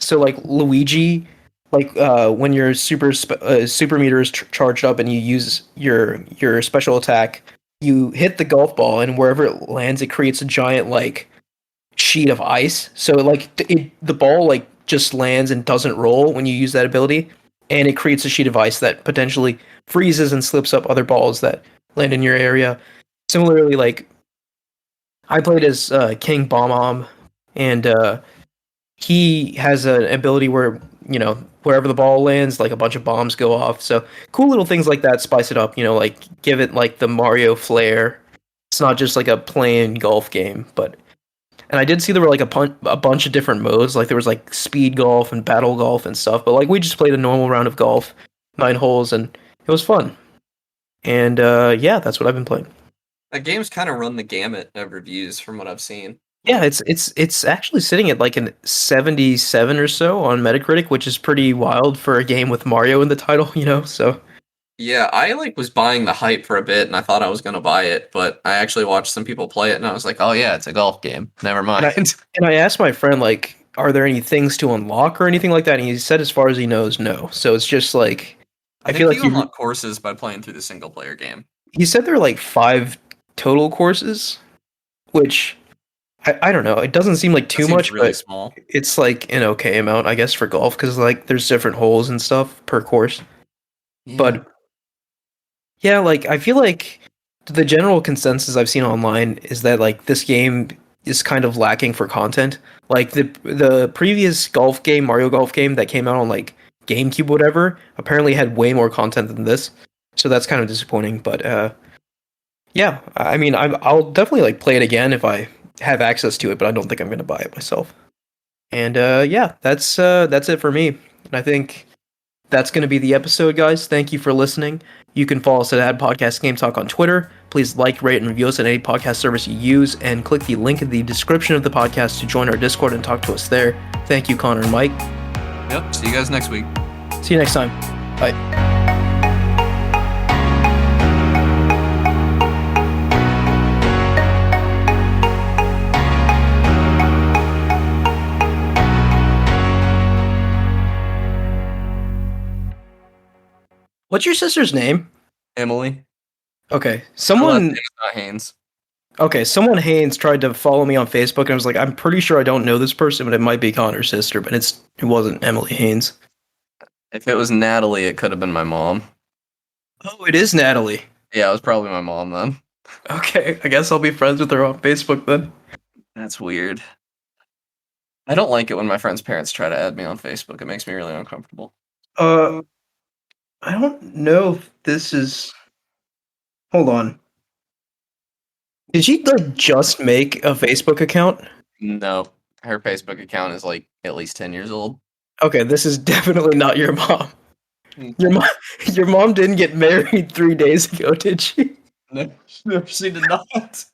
So like Luigi, like when your super meter is charged up and you use your special attack, you hit the golf ball and wherever it lands, it creates a giant like sheet of ice. So like the ball like just lands and doesn't roll when you use that ability, and it creates a sheet of ice that potentially freezes and slips up other balls that land in your area. Similarly, like I played as King Bomb, and he has an ability where wherever the ball lands, like a bunch of bombs go off. So cool little things like that spice it up. Like give it like the Mario flair. It's not just like a plain golf game, but. And I did see there were like a bunch of different modes. Like there was like speed golf and battle golf and stuff. But like we just played a normal round of golf, 9 holes, and it was fun. And yeah, that's what I've been playing. That game's kind of run the gamut of reviews from what I've seen. Yeah, it's actually sitting at like an 77 or so on Metacritic, which is pretty wild for a game with Mario in the title. So Yeah, I like was buying the hype for a bit, and I thought I was gonna buy it, but I actually watched some people play it, and I was like, "Oh yeah, it's a golf game. Never mind." and I asked my friend like, are there any things to unlock or anything like that? And he said, as far as he knows, no. So it's just like I feel like you unlock courses by playing through the single player game. He said there are like 5 total courses, which I don't know. It doesn't seem like too much, really but small. it's like an okay amount, I guess, for golf because like there's different holes and stuff per course. Yeah. But yeah, like I feel like the general consensus I've seen online is that like this game is kind of lacking for content. Like the previous golf game, Mario Golf game that came out on like GameCube, whatever, apparently had way more content than this. So that's kind of disappointing. But yeah, I mean, I'll definitely like play it again if I have access to it, but I don't think I'm going to buy it myself. And yeah, that's it for me. And I think that's going to be the episode, guys. Thank you for listening. You can follow us at Ad Podcast Game Talk on Twitter. Please like, rate, and review us on any podcast service you use, and click the link in the description of the podcast to join our Discord and talk to us there. Thank you, Connor and Mike. Yep. See you guys next week. See you next time. Bye. What's your sister's name? Emily. Okay, Not Haynes. Okay, someone Haynes tried to follow me on Facebook, and I was like, I'm pretty sure I don't know this person, but it might be Connor's sister, but it wasn't Emily Haynes. If it was Natalie, it could have been my mom. Oh, it is Natalie. Yeah, it was probably my mom then. Okay, I guess I'll be friends with her on Facebook then. That's weird. I don't like it when my friends' parents try to add me on Facebook. It makes me really uncomfortable. I don't know if this is. Hold on. Did she like just make a Facebook account? No, her Facebook account is like at least 10 years old. Okay, this is definitely not your mom. Your mom didn't get married 3 days ago, did she? No, she did not.